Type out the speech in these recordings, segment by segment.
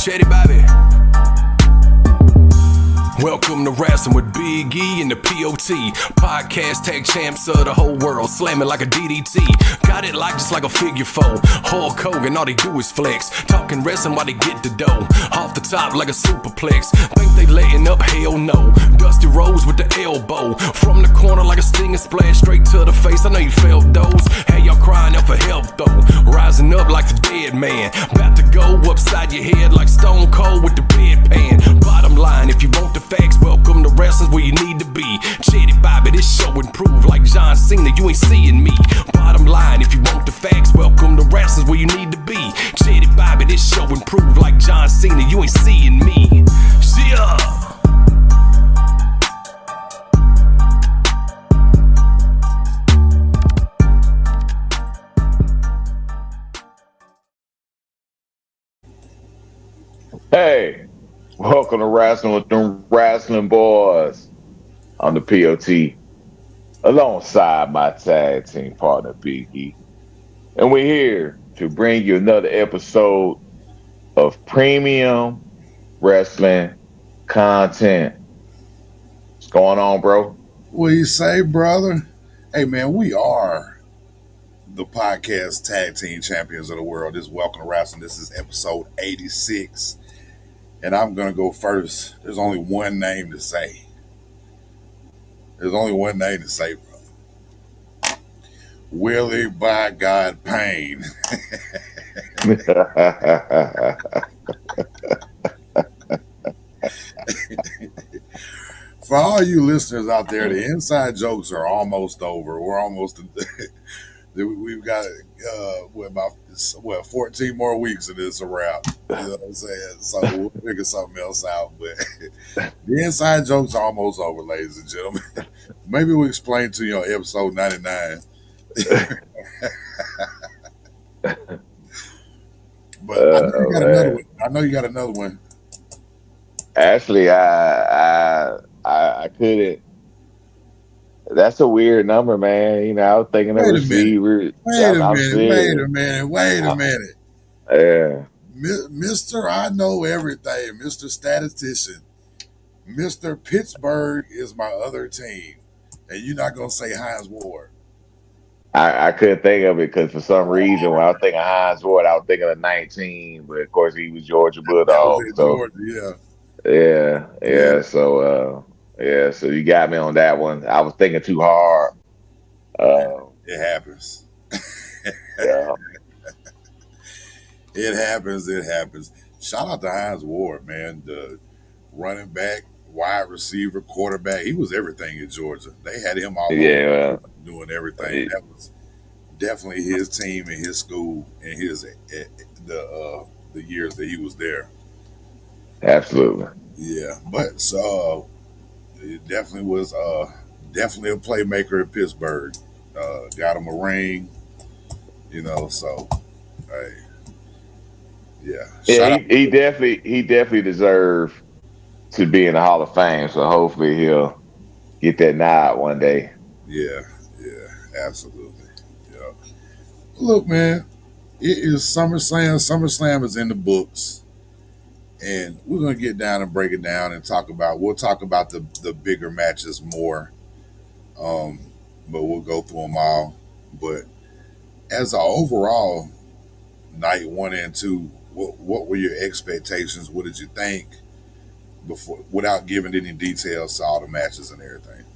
Chatty Bobby. Welcome to Wrasslin with Big E and the POT. Podcast tag champs of the whole world, slamming like a DDT. Got it like just like a figure four. Hulk Hogan, all they do is flex. Talking wrestling while they get the dough. Off the top like a superplex. Think they letting up? Hell no. Dusty Rose with the elbow. From the corner like a stinging splash. Straight to the face, I know you felt those. Had y'all crying out for help though. Rising up like the dead man. About to go upside your head like Stone Cold with the bedpan. Bottom line, if you want the facts, welcome to Wrestling's where you need to be. Chatty Bobby, this show improve like John Cena, you ain't seeing me. Bottom line, if you want the facts, welcome to Wrestling's where you need to be. Chatty Bobby, this show improve like John Cena, you ain't seeing me. Yeah. Hey, welcome to Wrasslin with them Wrasslin boys. I'm the POT, alongside my tag team partner Big E, and we're here to bring you another episode of premium wrestling content. What's going on, bro? What you say, brother? Hey, man, we are the podcast tag team champions of the world. This is Welcome to Wrasslin. This is episode 86. And I'm going to go first. There's only one name to say. Brother. Willie by God Payne. For all you listeners out there, the inside jokes are almost over. We're almost... We've got about 14 more weeks of this around. You know what I'm saying? So we'll figure something else out. But the inside jokes are almost over, ladies and gentlemen. Maybe we'll explain to you on episode 99. But I know you got another one. Actually, I couldn't. That's a weird number, man. You know, I was thinking of receiver. Wait a minute. Yeah. Mr. I know everything, Mr. Statistician. Mr. Pittsburgh is my other team. And you're not going to say Hines Ward. I couldn't think of it because for some reason when I was thinking of Hines Ward, I was thinking of 19, but of course he was Georgia Bulldog. So yeah. So you got me on that one. I was thinking too hard. It happens. Yeah. It happens. Shout out to Hines Ward, man. The running back, wide receiver, quarterback. He was everything in Georgia. They had him all over doing everything. That was definitely his team and his school and the years that he was there. Absolutely. Yeah, but so it definitely was definitely a playmaker in Pittsburgh. Got him a ring, you know. So, hey, yeah. He definitely deserved to be in the Hall of Fame. So hopefully he'll get that nod one day. Yeah, absolutely. Yeah. Look, man, it is SummerSlam. SummerSlam is in the books. And we're going to get down and break it down and we'll talk about the bigger matches more. But we'll go through them all. But as an overall night 1 and 2, what were your expectations? What did you think before, without giving any details to all the matches and everything?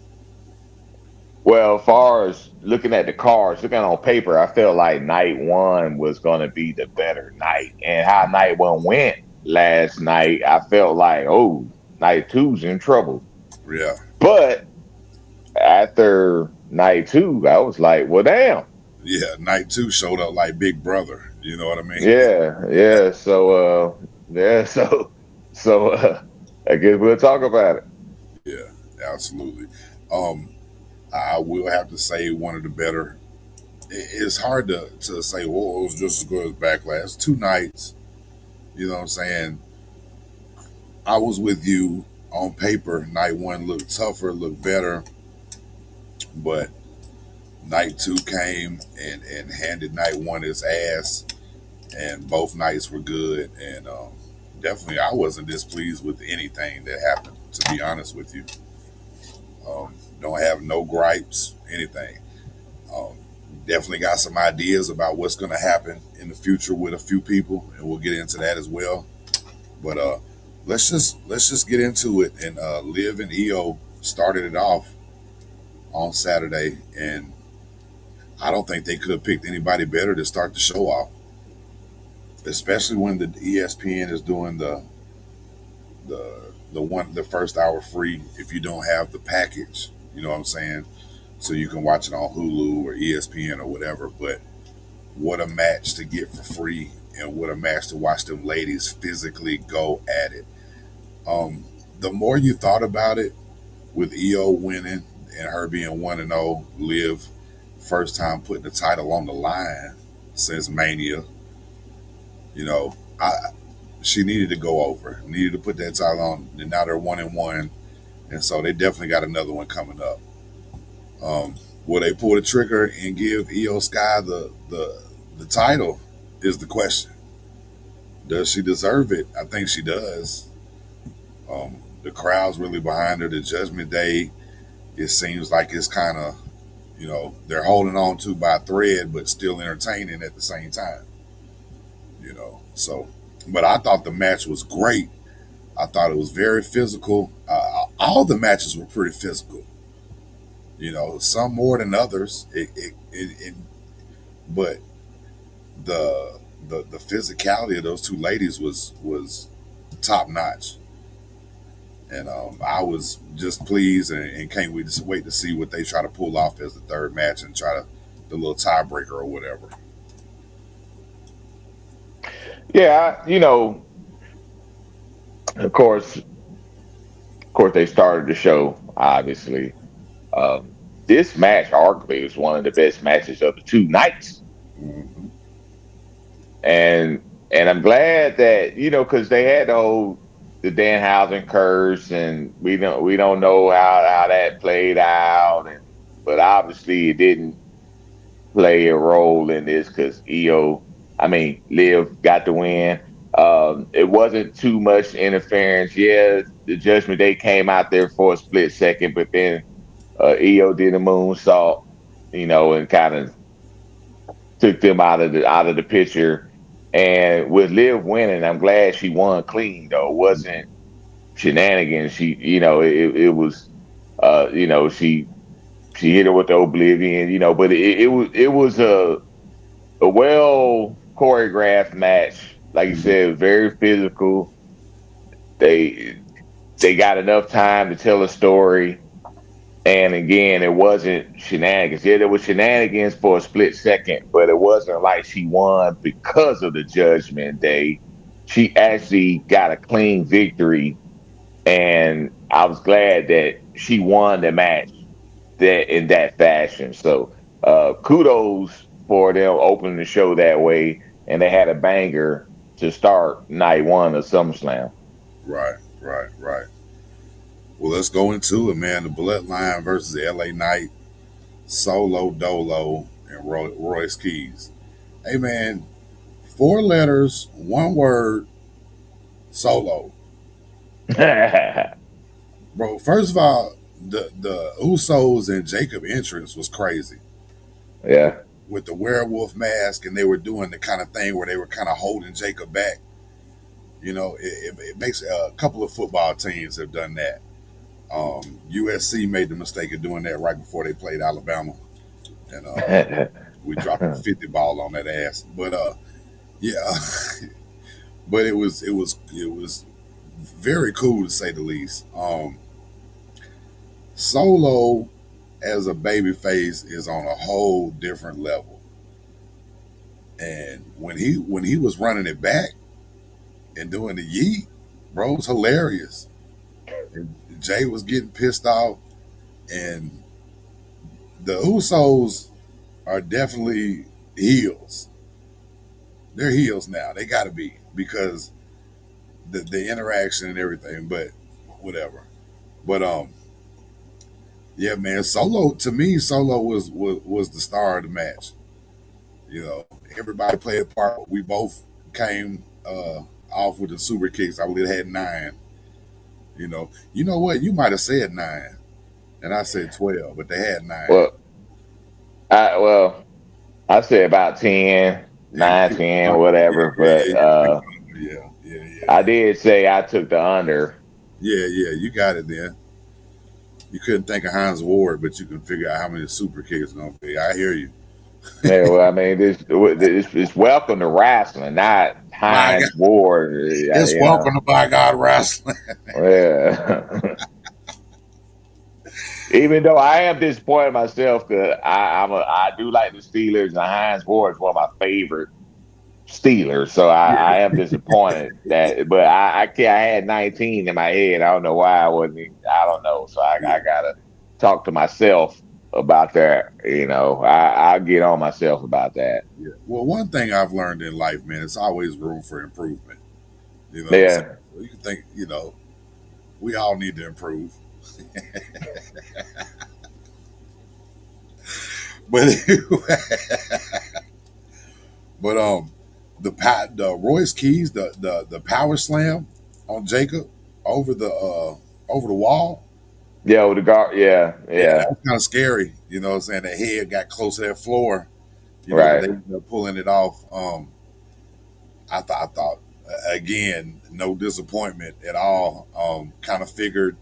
Well, as far as looking at the cards, looking on paper, I felt like night 1 was going to be the better night. And how night 1 went last night, I felt like, night 2's in trouble. Yeah. But after night 2, I was like, well, damn. Yeah, night 2 showed up like Big Brother. You know what I mean? Yeah. So, I guess we'll talk about it. Yeah, absolutely. I will have to say one of the better. It's hard to say, well, it was just as good as Backlash. 2 nights. You know what I'm saying? I was with you on paper. Night 1 looked tougher, looked better. But night 2 came and handed night 1 his ass. And both nights were good. And definitely, I wasn't displeased with anything that happened. To be honest with you, don't have no gripes, anything. Um, definitely got some ideas about what's going to happen in the future with a few people, and we'll get into that as well. But let's just get into it. And Liv and EO started it off on Saturday, and I don't think they could have picked anybody better to start the show off, especially when the ESPN is doing the first hour free if you don't have the package. You know what I'm saying? So you can watch it on Hulu or ESPN or whatever. But what a match to get for free, and what a match to watch them ladies physically go at it. Um, the more you thought about it, with EO winning and her being 1-0, Liv first time putting the title on the line since Mania. You know, I she needed to go over, needed to put that title on, and now they're 1-1, and so they definitely got another one coming up. Will they pull the trigger and give EO Sky the title? Is the question. Does she deserve it? I think she does. The crowd's really behind her. The Judgment Day, it seems like it's kind of, they're holding on to by a thread, but still entertaining at the same time. So, but I thought the match was great. I thought it was very physical. All the matches were pretty physical. Some more than others. But the physicality of those two ladies was top notch, and I was just pleased, and can't wait to see what they try to pull off as the third match and try to the little tiebreaker or whatever. Yeah, of course, they started the show. Obviously, this match arguably was one of the best matches of the two nights, Mm-hmm. and I'm glad that because they had the Danhausen curse, and we don't know how that played out, but obviously it didn't play a role in this because Liv got the win. It wasn't too much interference. Yeah, the Judgment Day came out there for a split second, but then EO did a moonsault, and kind of took them out of the picture. And with Liv winning, I'm glad she won clean though. It wasn't shenanigans. It was, she hit her with the Oblivion, but it was a well choreographed match. Like you Mm-hmm. said, very physical. They they got enough time to tell a story. And again, it wasn't shenanigans. Yeah, there was shenanigans for a split second, but it wasn't like she won because of the Judgment Day. She actually got a clean victory, and I was glad that she won the match that in that fashion. So kudos for them opening the show that way, and they had a banger to start night one of SummerSlam. Right, right, right. Well, let's go into it, man. The Bloodline versus LA Knight, Solo Dolo, and Royce Keys. Hey, man, 4 letters, 1 word, Solo. Bro, first of all, the Usos and Jacob entrance was crazy Yeah. with the werewolf mask, and they were doing the kind of thing where they were kind of holding Jacob back. It makes a couple of football teams have done that. USC made the mistake of doing that right before they played Alabama, and we dropped a 50 ball on that ass. But yeah, but it was very cool to say the least. Solo as a baby face is on a whole different level, and when he was running it back and doing the yeet, bro, it was hilarious. And Jay was getting pissed off, and the Usos are definitely heels. They're heels now. They got to be because the interaction and everything. But whatever. But yeah, man. Solo to me, Solo was the star of the match. Everybody played a part. We both came off with the super kicks. I believe they had 9. You know what? You might have said 9, and I said 12, but they had 9. Well, I say about 10, And 9, pick 10, one. Yeah, whatever. yeah, But yeah, yeah. Pick one. Yeah, yeah, yeah, I yeah. did say I took the under. Yeah, yeah. You got it then. You couldn't think of Heinz Ward, but you can figure out how many super kicks going to be. I hear you. Yeah, well, I mean, this welcome to wrestling, not My Heinz God, Ward. it's You know, welcome to By God Wrestling. yeah. Even though I am disappointed myself, because I do like the Steelers, and Heinz Ward is one of my favorite Steelers. So Yeah, I am disappointed that, but I can't. I had 19 in my head. I don't know why I wasn't. I don't know. So yeah, I gotta talk to myself about that. I'll get on myself about that. yeah. Well, one thing I've learned in life, man, it's always room for improvement. You know what I'm saying? Yeah, So you can think, we all need to improve. But anyway, but the Royce Keys, the power slam on Jacob over the wall. yeah, with the guard. Yeah, Yeah, yeah, that was kind of scary. You know what I'm saying? The head got close to that floor, but right. they ended up pulling it off. I thought again, no disappointment at all. Kind of figured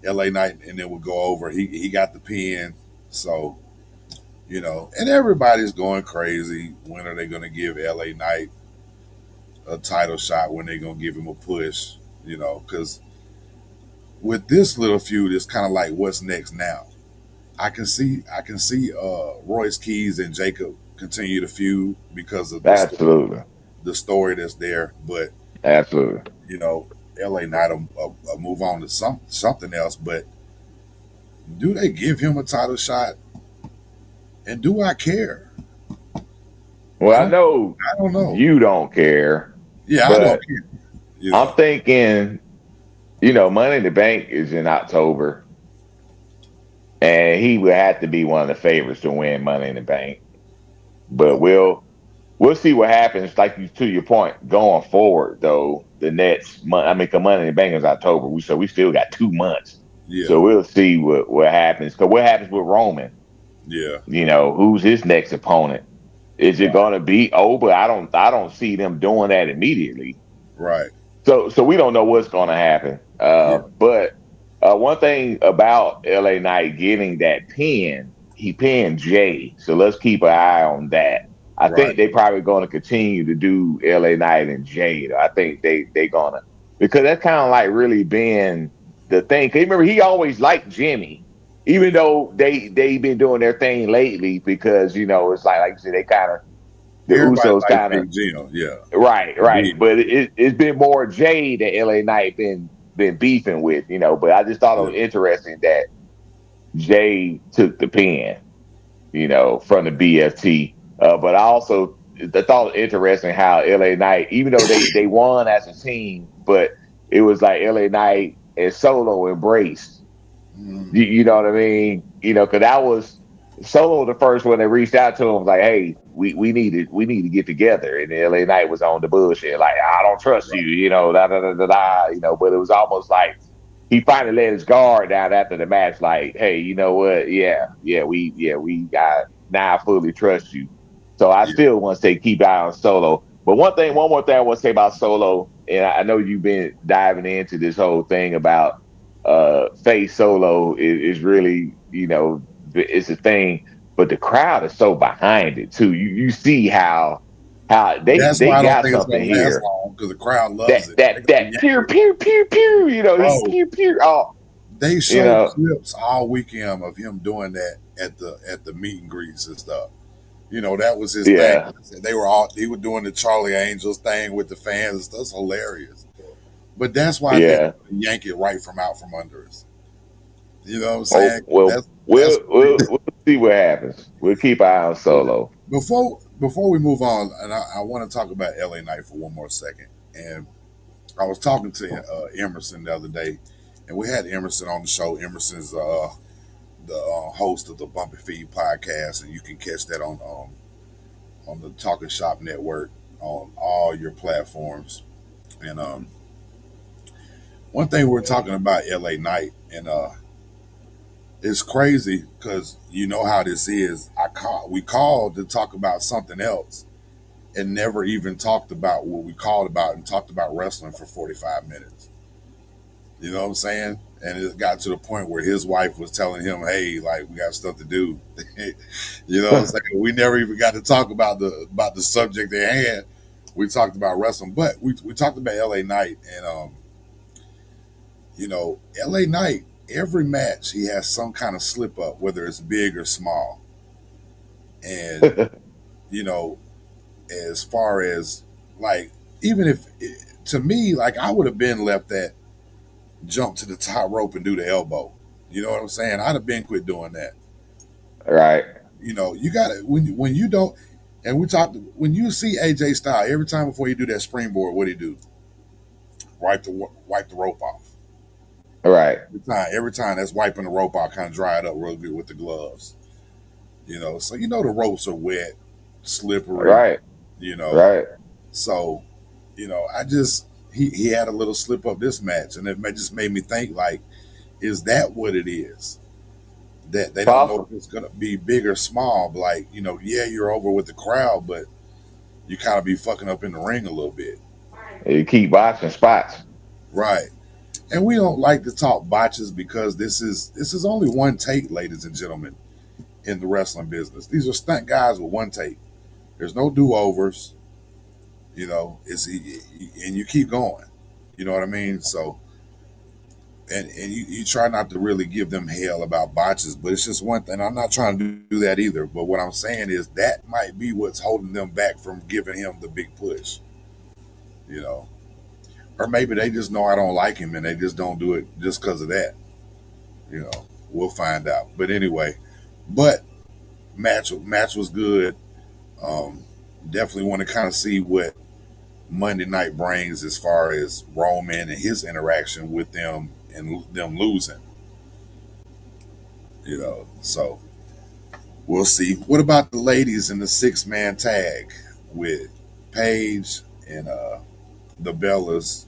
LA Knight and then would go over. He got the pin. So, and everybody's going crazy. When are they going to give LA Knight a title shot? When they going to give him a push? Because with this little feud, it's kind of like what's next now. I can see Royce Keys and Jacob continue to feud because of Absolutely, the story that's there, but absolutely. you know, LA Knight will move on to something else. But do they give him a title shot? And do I care? I Well, I don't. know I don't know. you don't care, Yeah, I don't but care. You I'm know. thinking, Money in the Bank is in October, and he would have to be one of the favorites to win Money in the Bank. But Okay. we'll see what happens. Like to your point, going forward though, the next month. I mean, 'cause Money in the Bank is October. We still got 2 months, Yeah. so we'll see what happens. Because what happens with Roman? Yeah. Who's his next opponent? Is it Right. going to be Oba? I don't see them doing that immediately. Right. So we don't know what's going to happen. Yeah. But one thing about LA Knight getting that pin, he pinned Jay. So let's keep an eye on that. I think Right. they probably going to continue to do LA Knight and Jay. I think they gonna, because that's kind of like really been the thing. 'Cause remember, he always liked Jimmy, even though they been doing their thing lately. Because it's like you said, they kind of, the Everybody Usos likes kind of. Big Jim. Yeah. Right, Indeed. right. But it's been more Jay that LA Knight been beefing with. But I just thought it Yeah. was interesting that Jay took the pin, from the BFT. But I thought it interesting how LA Knight, even though they won as a team, but it was like LA Knight and Solo embraced. Mm, You know what I mean? Because that was Solo the first one that reached out to him, was like, "Hey, we need to get together." And LA Knight was on the bullshit, like, "I don't trust you," right. da da da da da. But it was almost like he finally let his guard down after the match, like, "Hey, you know what? We got, now I fully trust you." So I Yeah. still want to say keep eye on Solo. But one more thing I want to say about Solo, and I know you've been diving into this whole thing about face Solo is really, it's a thing, but the crowd is so behind it too. You see how That's they why I don't got think it's something gonna last here. long because the crowd That loves it. that They're that gonna yank pew it. pew pew pew. He Bro, pew pew. Oh, they you showed know, clips all weekend of him doing that at the meet and greets and stuff. That was his thing. yeah, He was doing the Charlie Angels thing with the fans and stuff. That's hilarious. But that's why I think yeah. yank it right from out from under us. You know what I'm Oh saying? well, That's we'll see what happens. We'll keep an eye on Solo. before we move on, and I want to talk about LA Knight for one more second. And I was talking to Emerson the other day, and we had Emerson on the show. Emerson's the host of the Bumpy Feed podcast, and you can catch that on the Talking Shop Network on all your platforms. And one thing we're talking about LA Knight, and it's crazy because you know how this is. We called to talk about something else and never even talked about what we called about and talked about wrestling for 45 minutes. You know what I'm saying? And it got to the point where his wife was telling him, "Hey, like we got stuff to do." You know what I'm saying? We never even got to talk about the subject at hand. We talked about wrestling, but we talked about LA Knight, and you know, LA Knight. Every match he has some kind of slip up, whether it's big or small, and you know, as far as like, even if to me, like I would have been left that jump to the top rope and do the elbow. You know what I'm saying? I'd have been quit doing that. Right. You know, you got to when you don't. And we talked when you see AJ Styles every time before you do that springboard, what do you do? Wipe the rope off. Right. Every time that's wiping the rope off, kind of dry it up real good with the gloves. You know, so you know the ropes are wet, slippery. Right. You know, Right. so you know, he had a little slip up this match, and just made me think like, is that what it is? That they don't know Possible. if it's gonna be big or small. But like, you know, yeah, you're over with the crowd, but you kind of be fucking up in the ring a little bit. You keep watching spots. Right. And we don't like to talk botches because this is only one take, ladies and gentlemen, in the wrestling business. These are stunt guys with one take. There's no do overs. You know, and you keep going. You know what I mean? So, and you try not to really give them hell about botches, but it's just one thing. I'm not trying to do that either. But what I'm saying is that might be what's holding them back from giving him the big push. You know, or maybe they just know I don't like him and they just don't do it just because of that. You know, we'll find out. But anyway, but match was good. Um, Definitely want to kind of see what Monday night brings as far as Roman and his interaction with them and them losing. You know, so we'll see. What about the ladies in the 6-man tag with Paige and the Bellas?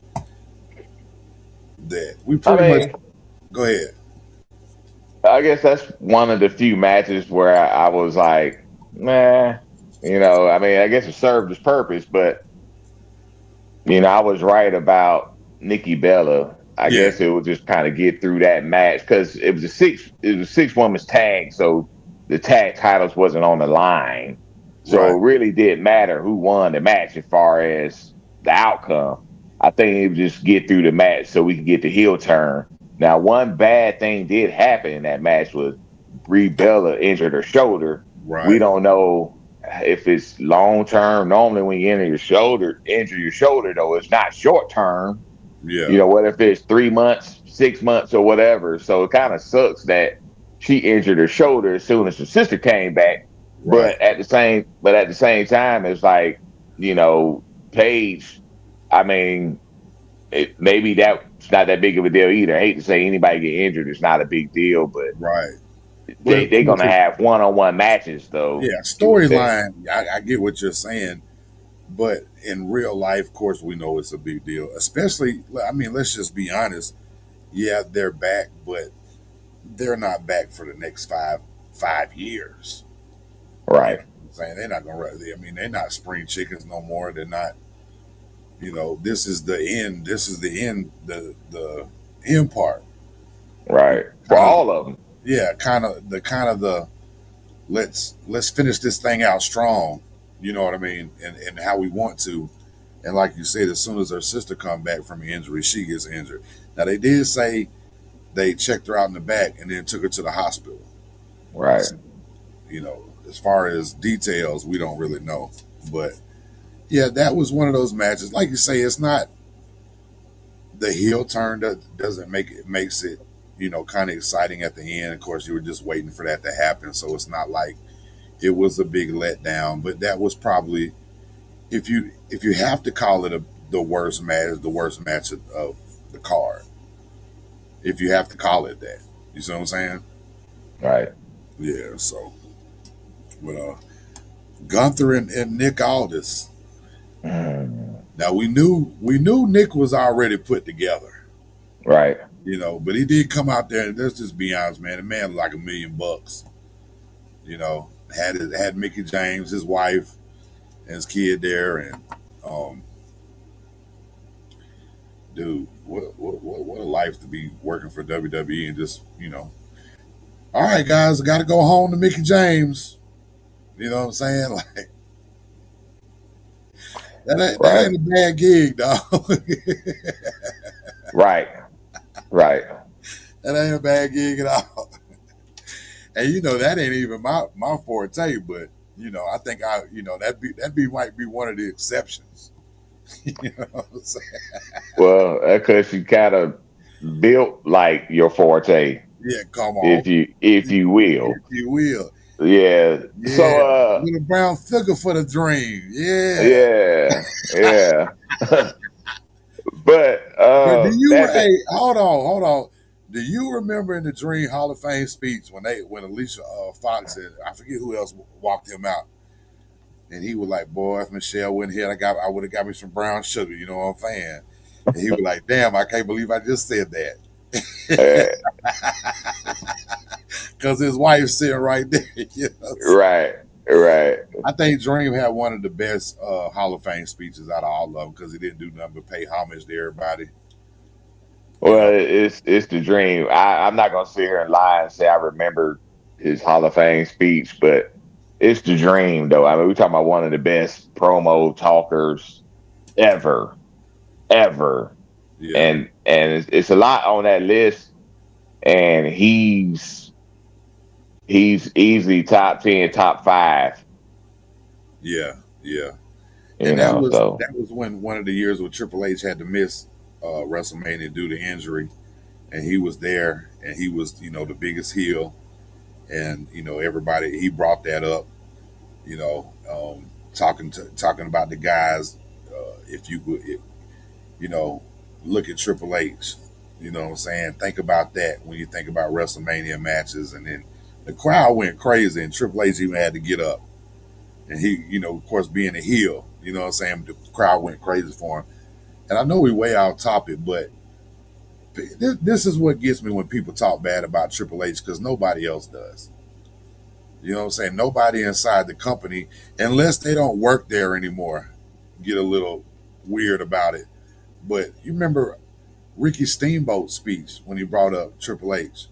That we I pretty much mean, go ahead. I guess that's one of the few matches where I was like, nah. I mean, I guess it served its purpose, but I was right about Nikki Bella. I Yeah, guess it would just kind of get through that match because it was 6 women's tag, so the tag titles wasn't on the line. So right. it really didn't matter who won the match as far as the outcome. I think it would just get through the match so we could get the heel turn. Now, one bad thing did happen in that match was Brie Bella injured her shoulder. We Right. don't know if it's long term. Normally, when you injure your shoulder, though, it's not short term. Yeah. What if it's 3 months, 6 months, or whatever? So it kind of sucks that she injured her shoulder as soon as her sister came back. Right. But at the same time, it's like, Paige. I mean, maybe that's not that big of a deal either. I hate to say anybody get injured, it's not a big deal, but Right. they But they're gonna have one-on-one matches though. yeah, You would think, storyline. I get what you're saying, but in real life, of course, we know it's a big deal. Especially, I mean, let's just be honest. Yeah, they're back, but they're not back for the next five years. You know right? what I'm saying? They're not gonna. I mean, they're not spring chickens no more. They're not. You know, this is the end. This is the end. The end part. Right. For Kind of. all of them. Yeah. Kind of the let's finish this thing out strong. You know what I mean? And how we want to. And like you said, as soon as her sister come back from the injury, she gets injured. Now they did say they checked her out in the back and then took her to the hospital. Right. So, you know, as far as details, we don't really know. But yeah, that was one of those matches. Like you say, it's not the heel turn that doesn't makes it, kind of exciting at the end. Of course, you were just waiting for that to happen. So it's not like it was a big letdown. But that was probably if you have to call it the worst match of the card. If you have to call it that, you see what I'm saying? Right. Yeah. So, but Gunther and Nick Aldis, Mm. Now we knew Nick was already put together, Right. but he did come out there, and let's just be honest, man. The man was like $1 million. Had Mickey James, his wife, and his kid there, and um, dude, what a life to be working for WWE and just all right, guys, I got to go home to Mickey James. You know what I'm saying? Like that Right. ain't a bad gig, dog. Right. Right. That ain't a bad gig at all. And that ain't even my forte, but I think that might be one of the exceptions. You know what I'm saying? Well, because you kind of built like your forte, Yeah, come on, if you will. if you will. Yeah. So Yeah, little brown figure for the dream. Yeah. yeah, yeah. But But do you? that Hey, hold on. Do you remember in the Dream Hall of Fame speech when Alicia Fox and I forget who else walked him out, and he was like, "Boy, if Michelle went here, I would have got me some brown sugar." You know what I'm saying? And he was like, "Damn, I can't believe I just said that," uh, because his wife's sitting right there. right, right. I think Dream had one of the best Hall of Fame speeches out of all of them because he didn't do nothing but pay homage to everybody. You Well, know, it's the dream. I'm not gonna sit here and lie and say I remember his Hall of Fame speech, but it's the dream, though. I mean, we're talking about one of the best promo talkers ever, ever, yeah, and it's a lot on that list, and he's easily top 10, top five. yeah, yeah. You And that know, was so that was when one of the years where Triple H had to miss WrestleMania due to injury, and he was there, and he was the biggest heel, and everybody he brought that up, talking about the guys. If you would, you know, look at Triple H, you know what I'm saying? Think about that when you think about WrestleMania matches, and then the crowd went crazy, and Triple H even had to get up, and he, of course, being a heel, you know what I'm saying? The crowd went crazy for him. And I know we way out topic, but this is what gets me when people talk bad about Triple H because nobody else does. You know what I'm saying? Nobody inside the company, unless they don't work there anymore, get a little weird about it. But you remember Ricky Steamboat's speech when he brought up Triple H?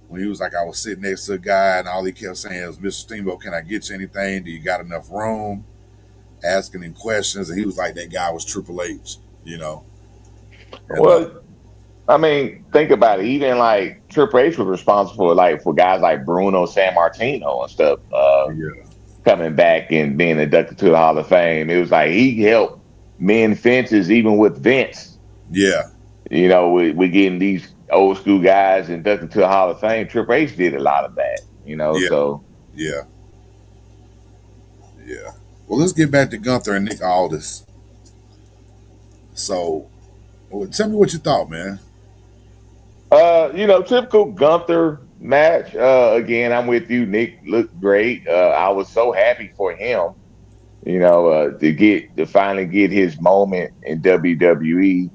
When he was like, I was sitting next to a guy and all he kept saying was, Mr. Steamboat, can I get you anything? Do you got enough room? Asking him questions. And he was like, that guy was Triple H, you know? And well, I mean, think about it. Even like Triple H was responsible for guys like Bruno San Martino and stuff yeah, coming back and being inducted to the Hall of Fame. It was like he helped mend fences even with Vince. yeah, We getting these old school guys inducted to the Hall of Fame. Triple H did a lot of that. yeah, So yeah, yeah. Well, let's get back to Gunther and Nick Aldis. So, tell me what you thought, man. typical Gunther match. Again, I'm with you. Nick looked great. I was so happy for him. To finally get his moment in WWE.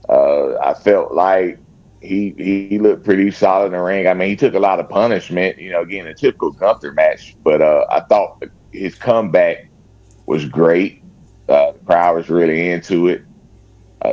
I felt like he looked pretty solid in the ring. I mean, he took a lot of punishment. Again, a typical Gunther match. But I thought his comeback was great. The crowd was really into it.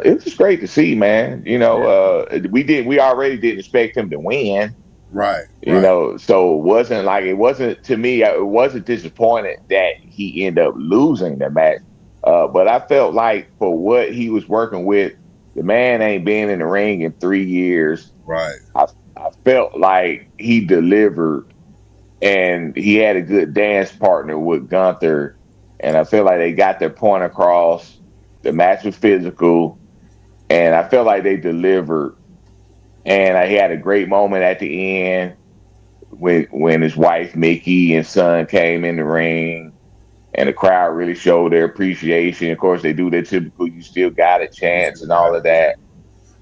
It was just great to see, man. Yeah. We already didn't expect him to win. Right, right. So it wasn't to me. It wasn't disappointed that he ended up losing the match. But I felt like for what he was working with, the man ain't been in the ring in 3 years. Right. I felt like he delivered, and he had a good dance partner with Gunther, and I feel like they got their point across. The match was physical, and I felt like they delivered. And he had a great moment at the end when his wife Mickey and son came in the ring, and the crowd really showed their appreciation. Of course, they do their typical "you still got a You chance" still and got all it. of that.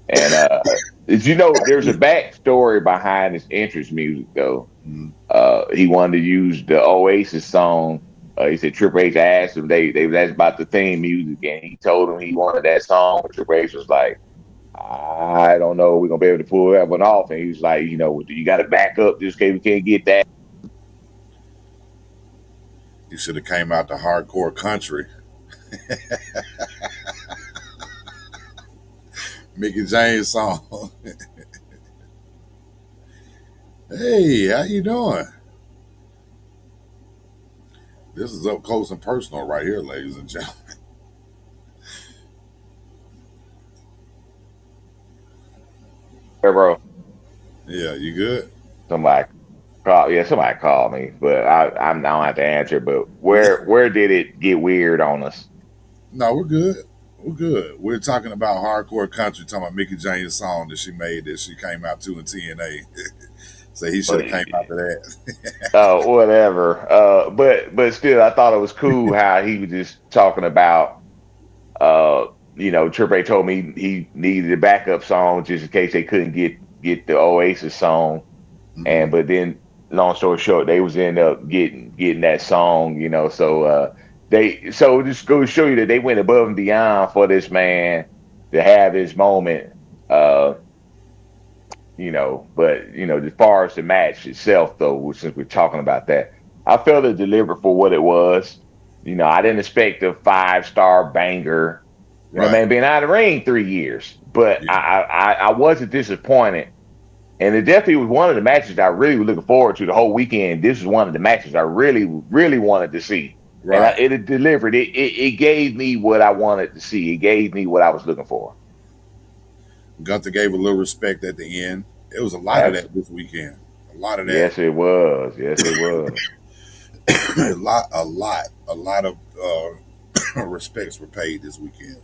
And did you know there's a backstory behind his entrance music though? Mhm. He wanted to use the Oasis song He said Triple H asked him, they was asked about the theme music, and he told him he wanted that song. Triple H was like, I don't know, we're gonna be able to pull that one off. And he was like, you got to back up just in case we can't get that. You should have came out to hardcore country. Mickey James song. Hey, how you doing? This is up close and personal right here, ladies and gentlemen. Hey, bro, Yeah, you good? somebody somebody called me, but I don't have to answer. But where did it get weird on us? No, we're good. We're good. We're talking about hardcore country, talking about Mickey James' song that she made that she came out to in TNA. So he should have came out to that. Whatever. But still, I thought it was cool how he was just talking about. Triple H told me he needed a backup song just in case they couldn't get the Oasis song. Mhm. But then, long story short, they was end up getting that song. So just go to show you that they went above and beyond for this man to have his moment. Uh, but as far as the match itself, though, since we're talking about that, I felt it delivered for what it was. I didn't expect a 5-star banger. Right. Man, being out of the ring 3 years, but Yeah. I wasn't disappointed, and it definitely was one of the matches that I really was looking forward to the whole weekend. This was one of the matches I really, really wanted to see, and Right. it delivered. It gave me what I wanted to see. It gave me what I was looking for. Gunther gave a little respect at the end. It was a lot of that this weekend. A lot of that. Yes, it was. Yes, it was. a lot of respects were paid this weekend.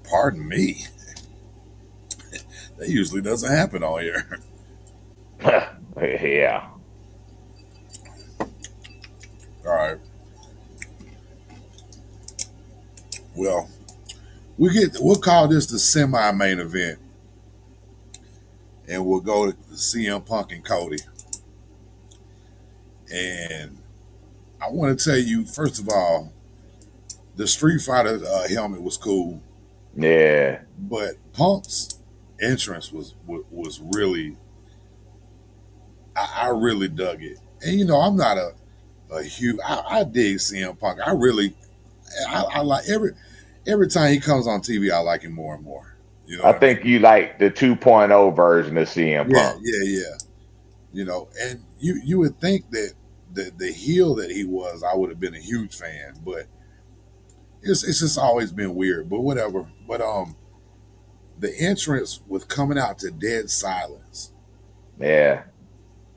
Pardon me. That usually doesn't happen on here. Yeah. All right. Well, we'll call this the semi-main event, and we'll go to CM Punk and Cody. And I want to tell you, first of all, the Street Fighter helmet was cool, Yeah. but Punk's entrance was really, I really dug it. And I'm not a huge, I dig CM Punk. I like every time he comes on TV, I like him more and more. You know I what I mean? think you like the 2.0 version of CM Yeah, Punk. yeah. And you would think that the heel that he was, I would have been a huge fan, but it's just always been weird. But whatever. But the entrance with coming out to dead silence, Yeah.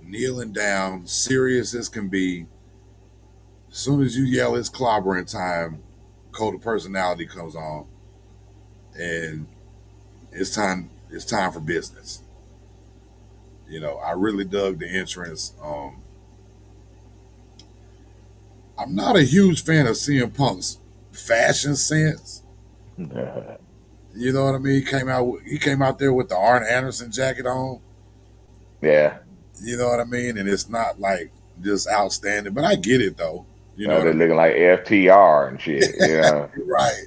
kneeling down, serious as can be. As soon as you yell it's clobbering time, Code of Personality comes on, and it's time for business. I really dug the entrance. I'm not a huge fan of CM Punk's fashion sense. You know what I mean? He came out there with the Arn Anderson jacket on. Yeah. You know what I mean? And it's not like just outstanding, but I get it though. You know what They're I mean? looking like FTR and shit. Yeah. Right,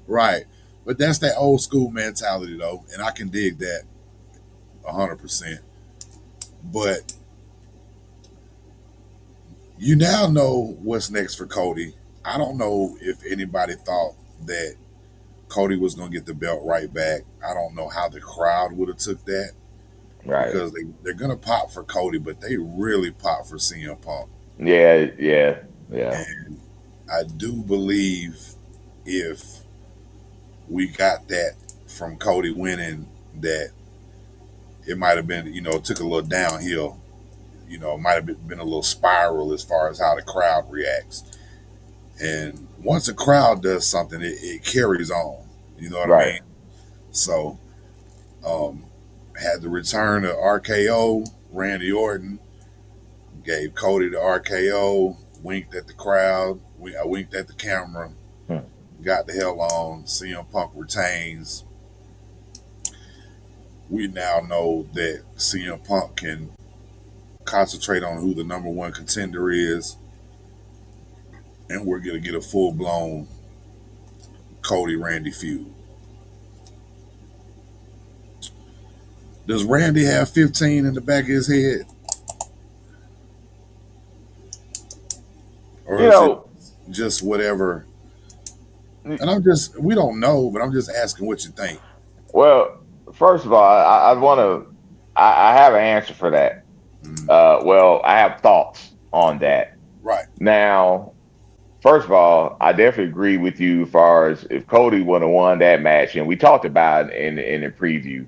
right. But that's that old school mentality though, and I can dig that 100%. But you now know what's next for Cody. I don't know if anybody thought that Cody was going to get the belt right back. I don't know how the crowd would have took that Right. because they're going to pop for Cody, but they really pop for CM Punk. Yeah. And I do believe if we got that from Cody winning, that it might have been, took a little downhill. It might have been a little spiral as far as how the crowd reacts. And once a crowd does something, it carries on. You know what I mean? So, had the return of RKO, Randy Orton, gave Cody the RKO, winked at the crowd, I winked at the camera, got the hell on. CM Punk retains. We now know that CM Punk can concentrate on who the number one contender is, and we're gonna get a full blown Cody Randy feud. Does Randy have 15 in the back of his head? Or You is it know, just whatever? mm, And we don't know, but I'm just asking what you think. well, first of all, I want to, I have an answer for that. Mm, Well, I have thoughts on that. right. Now, first of all, I definitely agree with you as far as if Cody would have won that match, and we talked about it in the preview,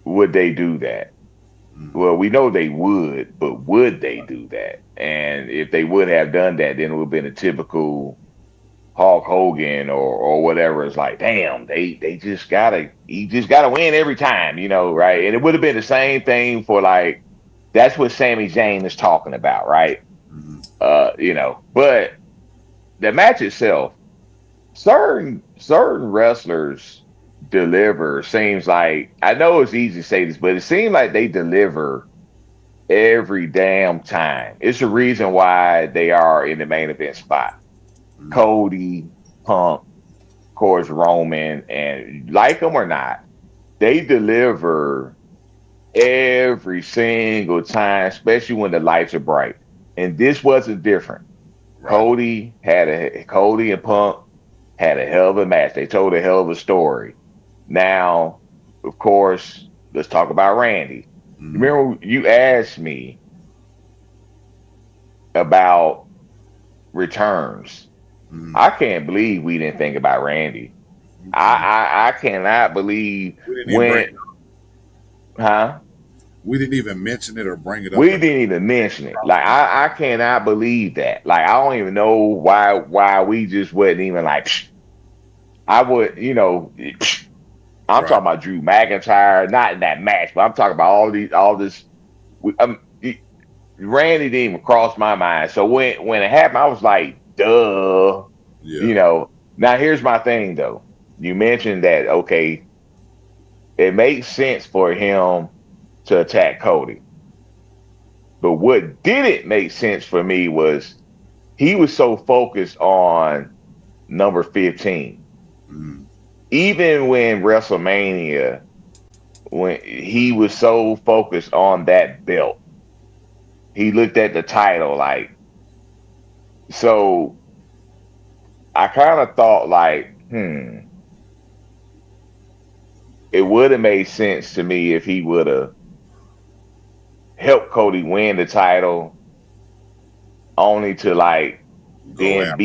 would they do that? Mm, Well, we know they would, but would they do that? And if they would have done that, then it would have been a typical Hulk Hogan or whatever. It's like, damn, they just gotta he just gotta win every time, right? And it would have been the same thing for like that's what Sami Zayn is talking about, right? mm, But the match itself, certain wrestlers deliver. Seems like I know it's easy to say this, but it seems like they deliver every damn time. It's the reason why they are in the main event spot. mm, Cody, Punk, of course, Roman, and like them or not, they deliver every single time, especially when the lights are bright. And this wasn't different. right. Cody and Punk had a hell of a match. They told a hell of a story. Now, of course, let's talk about Randy. Mm, Remember, you asked me about returns. mm. I can't believe we didn't think about Randy. Okay. I cannot believe We didn't even bring when, huh? we didn't even mention it or bring it We up. didn't even mention it. Like I cannot believe that. Like I don't even know why we just wasn't even like psh. I would, psh. I'm Right. talking about Drew McIntyre, not in that match, but I'm talking about all this. Randy didn't even cross my mind. So when it happened, I was like, duh. Yeah. Now here's my thing though. You mentioned that okay, it makes sense for him to attack Cody. But what didn't make sense for me was he was so focused on number 15. Mm, Even when WrestleMania, when he was so focused on that belt, he looked at the title like, so I kind of thought like, it would have made sense to me if he would have helped Cody win the title only to like go then after.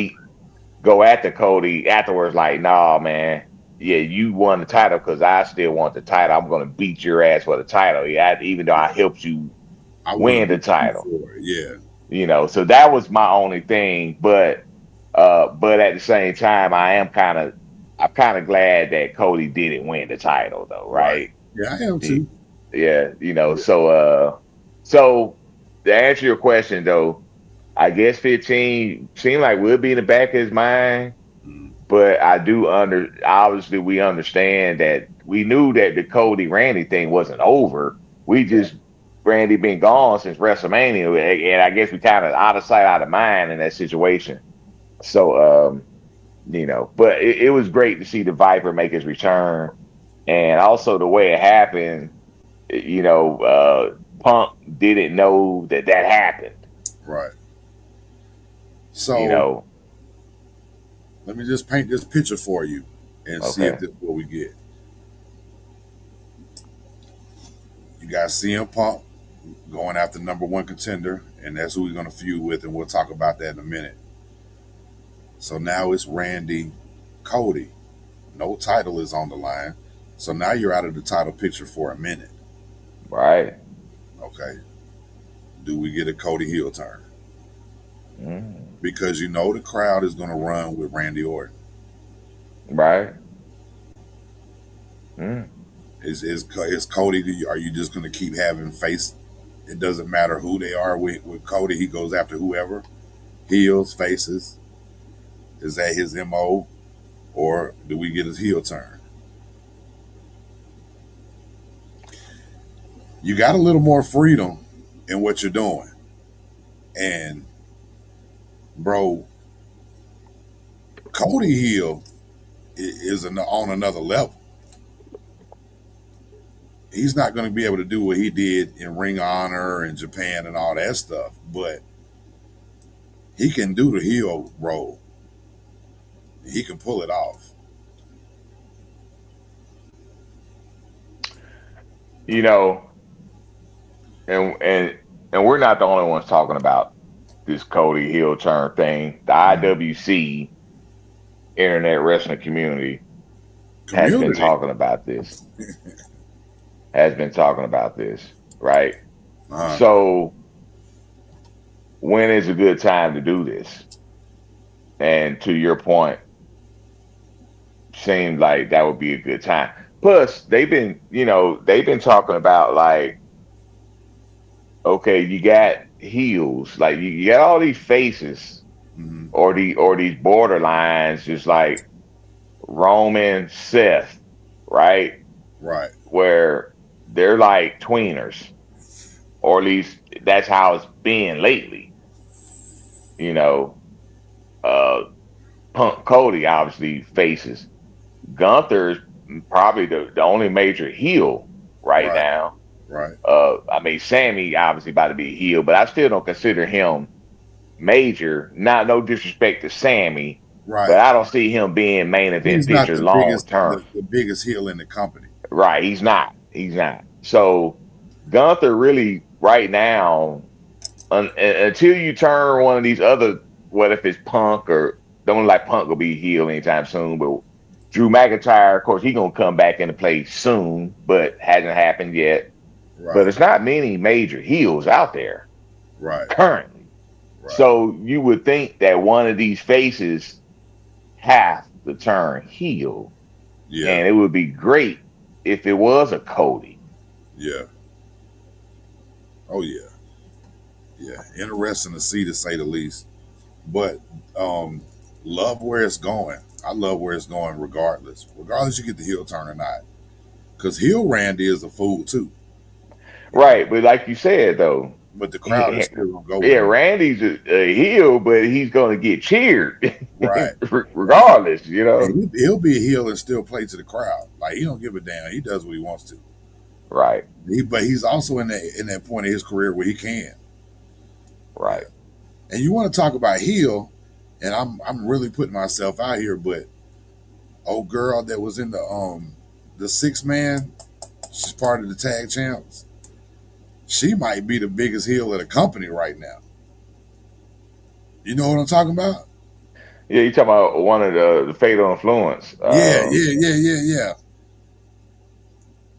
go after Cody afterwards, like, nah, man, yeah, you won the title because I still want the title. I'm gonna beat your ass for the title. Yeah, even though I helped you I want to win the beat you title. for it. Yeah. So that was my only thing. But at the same time, I'm kind of glad that Cody didn't win the title though, Right. right? Yeah, I am He, too. yeah, Yeah. so to answer your question though, I guess 15 seemed like we'll be in the back of his mind, Mm, but obviously we understand that we knew that the Cody Randy thing wasn't over. We right. just Randy been gone since WrestleMania, and I guess we kind of out of sight, out of mind in that situation. So but it was great to see the Viper make his return, and also the way it happened. Punk didn't know that happened. Right. You So know, let me just paint this picture for you and see if okay, this is what we get. You got CM Punk going after number one contender, and that's who we're going to feud with, and we'll talk about that in a minute. So now it's Randy Cody. No title is on the line. So now you're out of the title picture for a minute. right, Okay. Do we get a Cody heel turn? mm, Because you know the crowd is going to run with Randy Orton. right, mm, Is Cody? Are you just going to keep having face? It doesn't matter who they are with Cody. He goes after whoever, heels, faces. Is that his MO, or do we get his heel turn? You got a little more freedom in what you're doing. And bro, Cody Hill is on another level. He's not going to be able to do what he did in Ring of Honor and Japan and all that stuff, but he can do the heel role. He can pull it off. You know, and we're not the only ones talking about this Cody Hill turn thing. The Mhm. IWC Internet Wrestling Community has been Community. talking about this. Has been talking about this, right? Uh, So when is a good time to do this? And to your point, seemed like that would be a good time. Plus, they've been talking about like, okay, you got heels, like you got all these faces mhm. or these borderlines, just like Roman, Seth, right? Right. Where they're like tweeners, or at least that's how it's been lately. You know, uh, Punk Cody obviously faces. Gunther's probably the only major heel right Right. now. Right. I mean, Sammy obviously about to be a heel, but I still don't consider him major. Not no disrespect to Sammy, but Right. I don't see him being main event He's not picture the long biggest term. the biggest heel in the company. Right? He's not. He's not. So Gunther really right now, until you turn one of these other, what if it's Punk or don't look like Punk will be heel anytime soon, but Drew McIntyre, of course, he gonna come back into play soon, but hasn't happened yet. But Right. it's not many major heels out there Right. currently. Right. So you would think that one of these faces have to turn heel, Yeah. and it would be great if it was a Cody. Yeah. Oh yeah. Yeah. Interesting to see, to say the least. But um love where it's going. I love where it's going regardless. Regardless you get the heel turn or not. Because heel Randy is a fool too, you know. Right, but like you said though, But the crowd is he, still gonna go yeah, with him. Randy's a heel, but he's going to get cheered Right. Right. regardless, you know? And he'll be a heel and still play to the crowd. Like he don't give a damn. He does what he wants to. Right, But he's also in that point of his career where he can. Yeah. right. And you want to talk about heel, and I'm really putting myself out here, but old girl that was in the 6 man, she's part of the tag champs. She might be the biggest heel of the company right now. You know what I'm talking about? Yeah, you talking about one of the fatal influence. Yeah, yeah, yeah, yeah, yeah.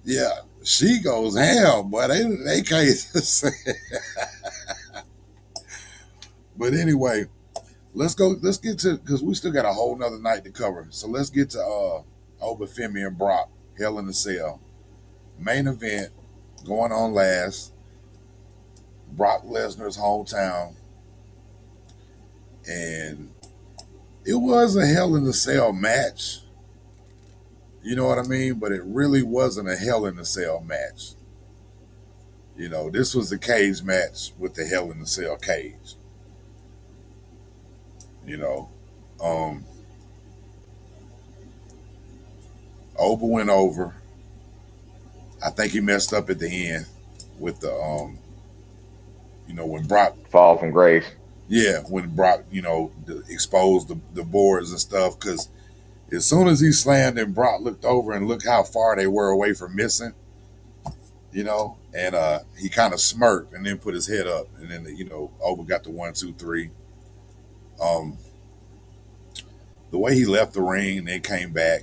Yeah. She goes ham, but they can't say. But anyway, let's go. Let's get to, because we still got a whole nother night to cover. So let's get to Obafemi and Brock, Hell in the Cell. Main event going on last. Brock Lesnar's hometown. And it was a Hell in the Cell match. You know what I mean? But it really wasn't a Hell in the Cell match. You know, this was a cage match with the Hell in the Cell cage. You know, um, Oba went over. I think he messed up at the end with the when Brock, Fall from grace. yeah, when Brock, exposed the boards and stuff. Because as soon as he slammed and Brock looked over and looked how far they were away from missing, and he kind of smirked and then put his head up, and then Oba got the 1, 2, 3. Um, the way he left the ring and then came back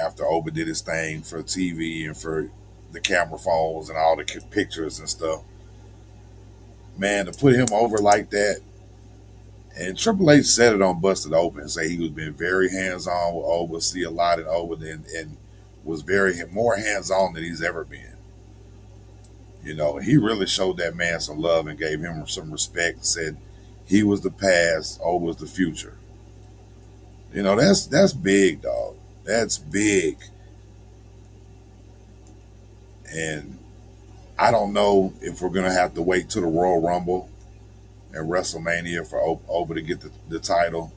after Oba did his thing for TV and for the camera phones and all the pictures and stuff. Man, to put him over like that, and Triple H said it on Busted Open and say he was been very hands on with Oba, see a lot in Oba, and was very more hands on than he's ever been. He really showed that man some love and gave him some respect. Said he was the past, Oba was the future. That's big, dog. That's big. And I don't know if we're gonna have to wait till the Royal Rumble and WrestleMania for Oba to get the title.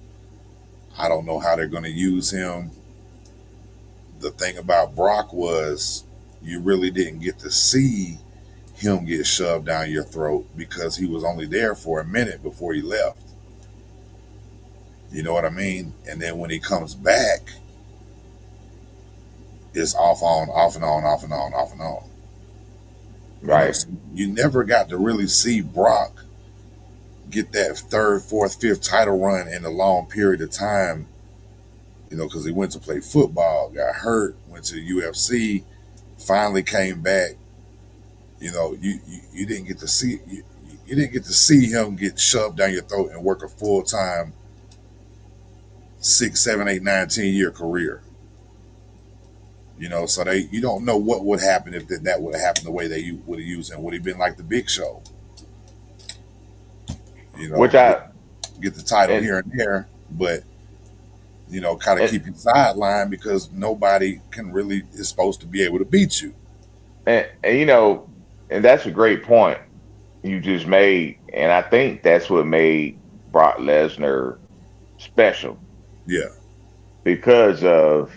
I don't know how they're gonna use him. The thing about Brock was you really didn't get to see him get shoved down your throat because he was only there for a minute before he left. You know what I mean? And then when he comes back, it's off on, off and on, off and on, off and on. Right. So you never got to really see Brock get that third, fourth, fifth title run in a long period of time. Because he went to play football, got hurt, went to the UFC, finally came back. You didn't get to see you didn't get to see him get shoved down your throat and work a full time 6, 7, 8, 9, 10 year career. So you don't know what would happen if that would have happened the way they would have used him. Would he been like the Big Show? Which I get the title here and there, but kind of keep you sidelined because nobody is supposed to be able to beat you. And that's a great point you just made, and I think that's what made Brock Lesnar special. Yeah, because of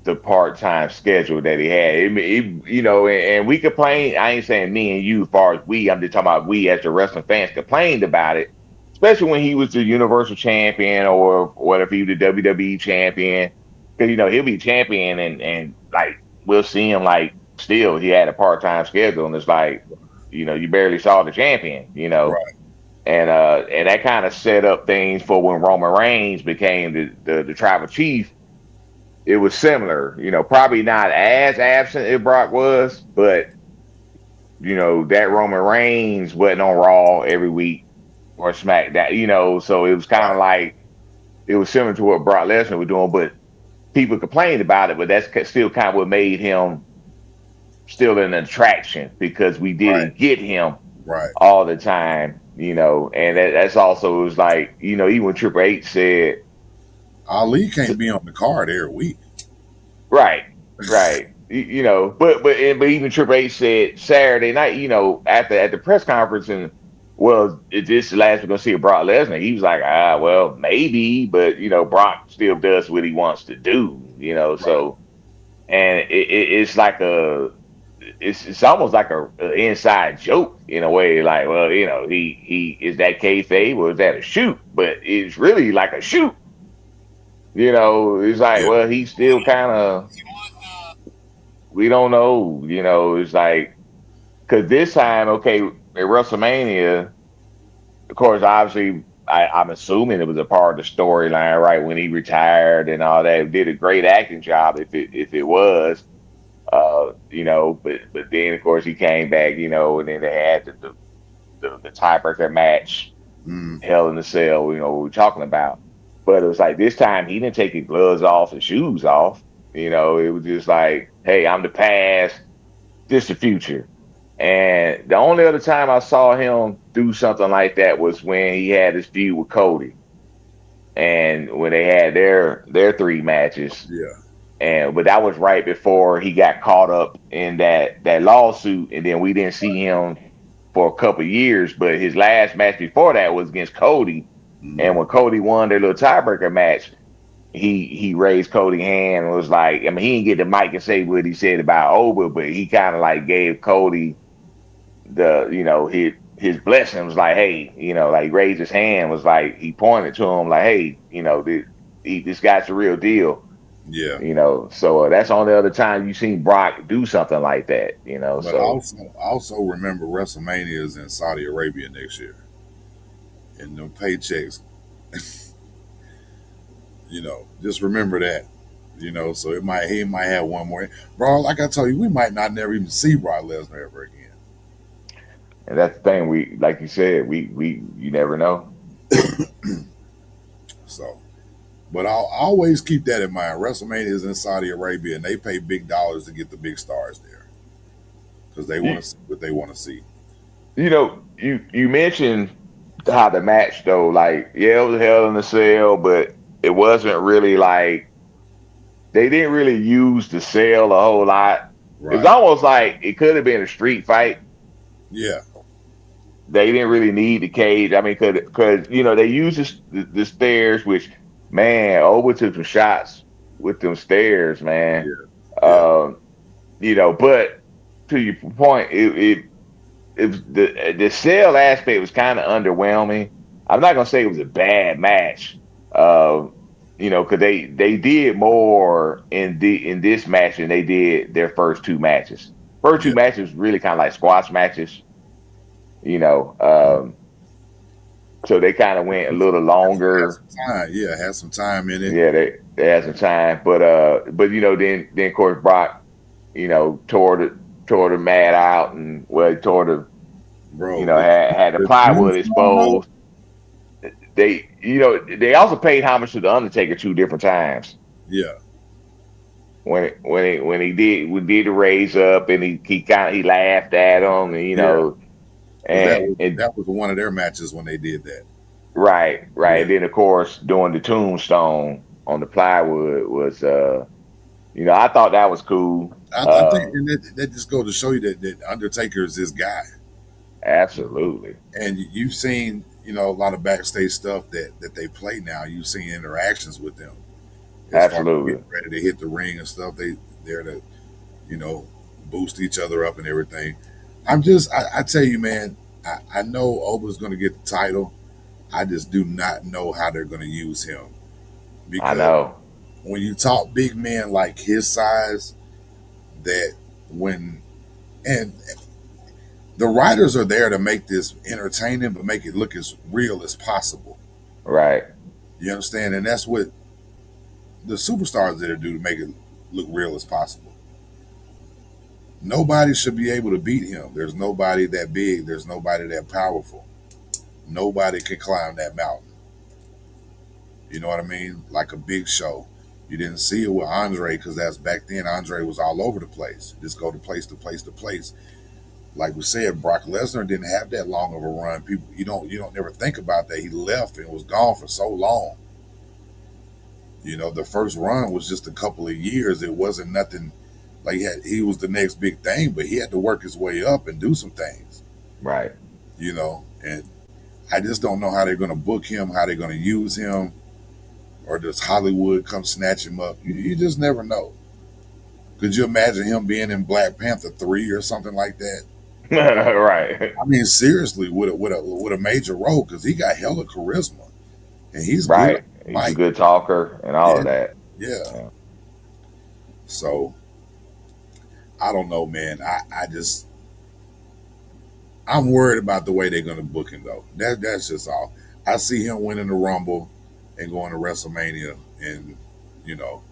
the part-time schedule that he had. And we complain. I ain't saying me and you, as far as we. I'm just talking about we as the wrestling fans complained about it, especially when he was the Universal Champion or what if he was the WWE Champion. Because he'll be champion and like we'll see him like still he had a part-time schedule and it's like you barely saw the champion. right. And that kind of set up things for when Roman Reigns became the tribal chief. It was similar, probably not as absent as Brock was, but that Roman Reigns wasn't on Raw every week or SmackDown, so it was kind of like it was similar to what Brock Lesnar was doing, but people complained about it, but that's still kind of what made him still an attraction because we didn't get him right all the time, and that's also it was like, even when Triple H said Ali can't be on the card every week. Right. But even Triple H said Saturday night, at the press conference, and is this the last we're gonna see of Brock Lesnar? He was like, well, maybe, but Brock still does what he wants to do, so and it's like it's almost like a inside joke in a way, like, well, he is that kayfabe or is that a shoot? But it's really like a shoot. It's like, well, he's still kind of, we don't know, it's like, because this time, okay, at WrestleMania, of course, obviously, I'm assuming it was a part of the storyline, right? When he retired and all that, did a great acting job if it was, but then, of course, he came back, and then they had the tiebreaker match, Hell in the Cell, what we're talking about. But it was like this time he didn't take his gloves off and shoes off. It was just like, hey, I'm the past, this the future. And the only other time I saw him do something like that was when he had his feud with Cody. And when they had their 3 matches. Yeah. But that was right before he got caught up in that lawsuit, and then we didn't see him for a couple of years. But his last match before that was against Cody. And when Cody won their little tiebreaker match, he raised Cody's hand and was like, I mean, he didn't get the mic and say what he said about Oba, but he kind of like gave Cody his blessing. Was like, hey, like raised his hand, was like he pointed to him like, hey, this guy's the real deal. Yeah. So that's the only other time you seen Brock do something like that. But so also remember WrestleMania is in Saudi Arabia next year. And no paychecks, just remember that, so he might have one more. Bro, like I told you, we might not never even see Brock Lesnar ever again. And that's the thing, we like you said, you never know. So, but I'll always keep that in mind. WrestleMania is in Saudi Arabia, and they pay big dollars to get the big stars there because they want to see what they want to see. You mentioned how the match though, like, yeah, it was Hell in the Cell, but it wasn't really like they didn't really use the cell a whole lot. It was Right. almost like it could have been a street fight. Yeah. They didn't really need the cage. I mean, because they used the stairs, which man, Oba took some shots with them stairs, man. Yeah. Yeah. Um, but to your point, it was the cell aspect was kind of underwhelming. I'm not gonna say it was a bad match, uh, because they did more in this match than they did their first two matches. First two Yeah. matches really kind of like squash matches, you know. So they kind of went a little Had longer. some time. Yeah. Had some time in it. Yeah, they had some time, but then of course Brock, tore the mat out and well, he tore the Bro. had the The plywood tombstone though. exposed. They also paid homage to the Undertaker two different times Yeah. when he did the raise up and he laughed at him and Yeah. Because and that was one of their matches when they did that. right, Yeah. and then of course doing the tombstone on the plywood was I thought that was cool. I think and that just goes to show you that Undertaker is this guy. Absolutely. And you've seen, a lot of backstage stuff that they play now. You've seen interactions with them as far as Absolutely. getting ready to hit the ring and stuff. They're to, you know, boost each other up and everything. I tell you, man, I know Oba's going to get the title. I just do not know how they're going to use him I because know. when you talk big men like his size, that when and the writers are there to make this entertaining, but make it look as real as possible. Right. You understand? And that's what the superstars there to do to make it look real as possible. Nobody should be able to beat him. There's nobody that big. There's nobody that powerful. Nobody can climb that mountain. You know what I mean? Like a big show. You didn't see it with Andre because that's back then. Andre was all over the place. Just go to place to place to place. Like we said, Brock Lesnar didn't have that long of a run. People, you don't never think about that. He left and was gone for so long. The first run was just a couple of years. It wasn't nothing like he was the next big thing, but he had to work his way up and do some things. Right. And I just don't know how they're going to book him, how they're going to use him, or does Hollywood come snatch him up? You just never know. Could you imagine him being in Black Panther 3 or something like that? Right. I mean, seriously, with a major role because he got hella charisma and he's good. Right. He's a Mike, good talker and all yeah, of that. yeah. Yeah. So I don't know, man. I'm worried about the way they're going to book him though. That's just all. I see him winning the Rumble and going to WrestleMania, and you know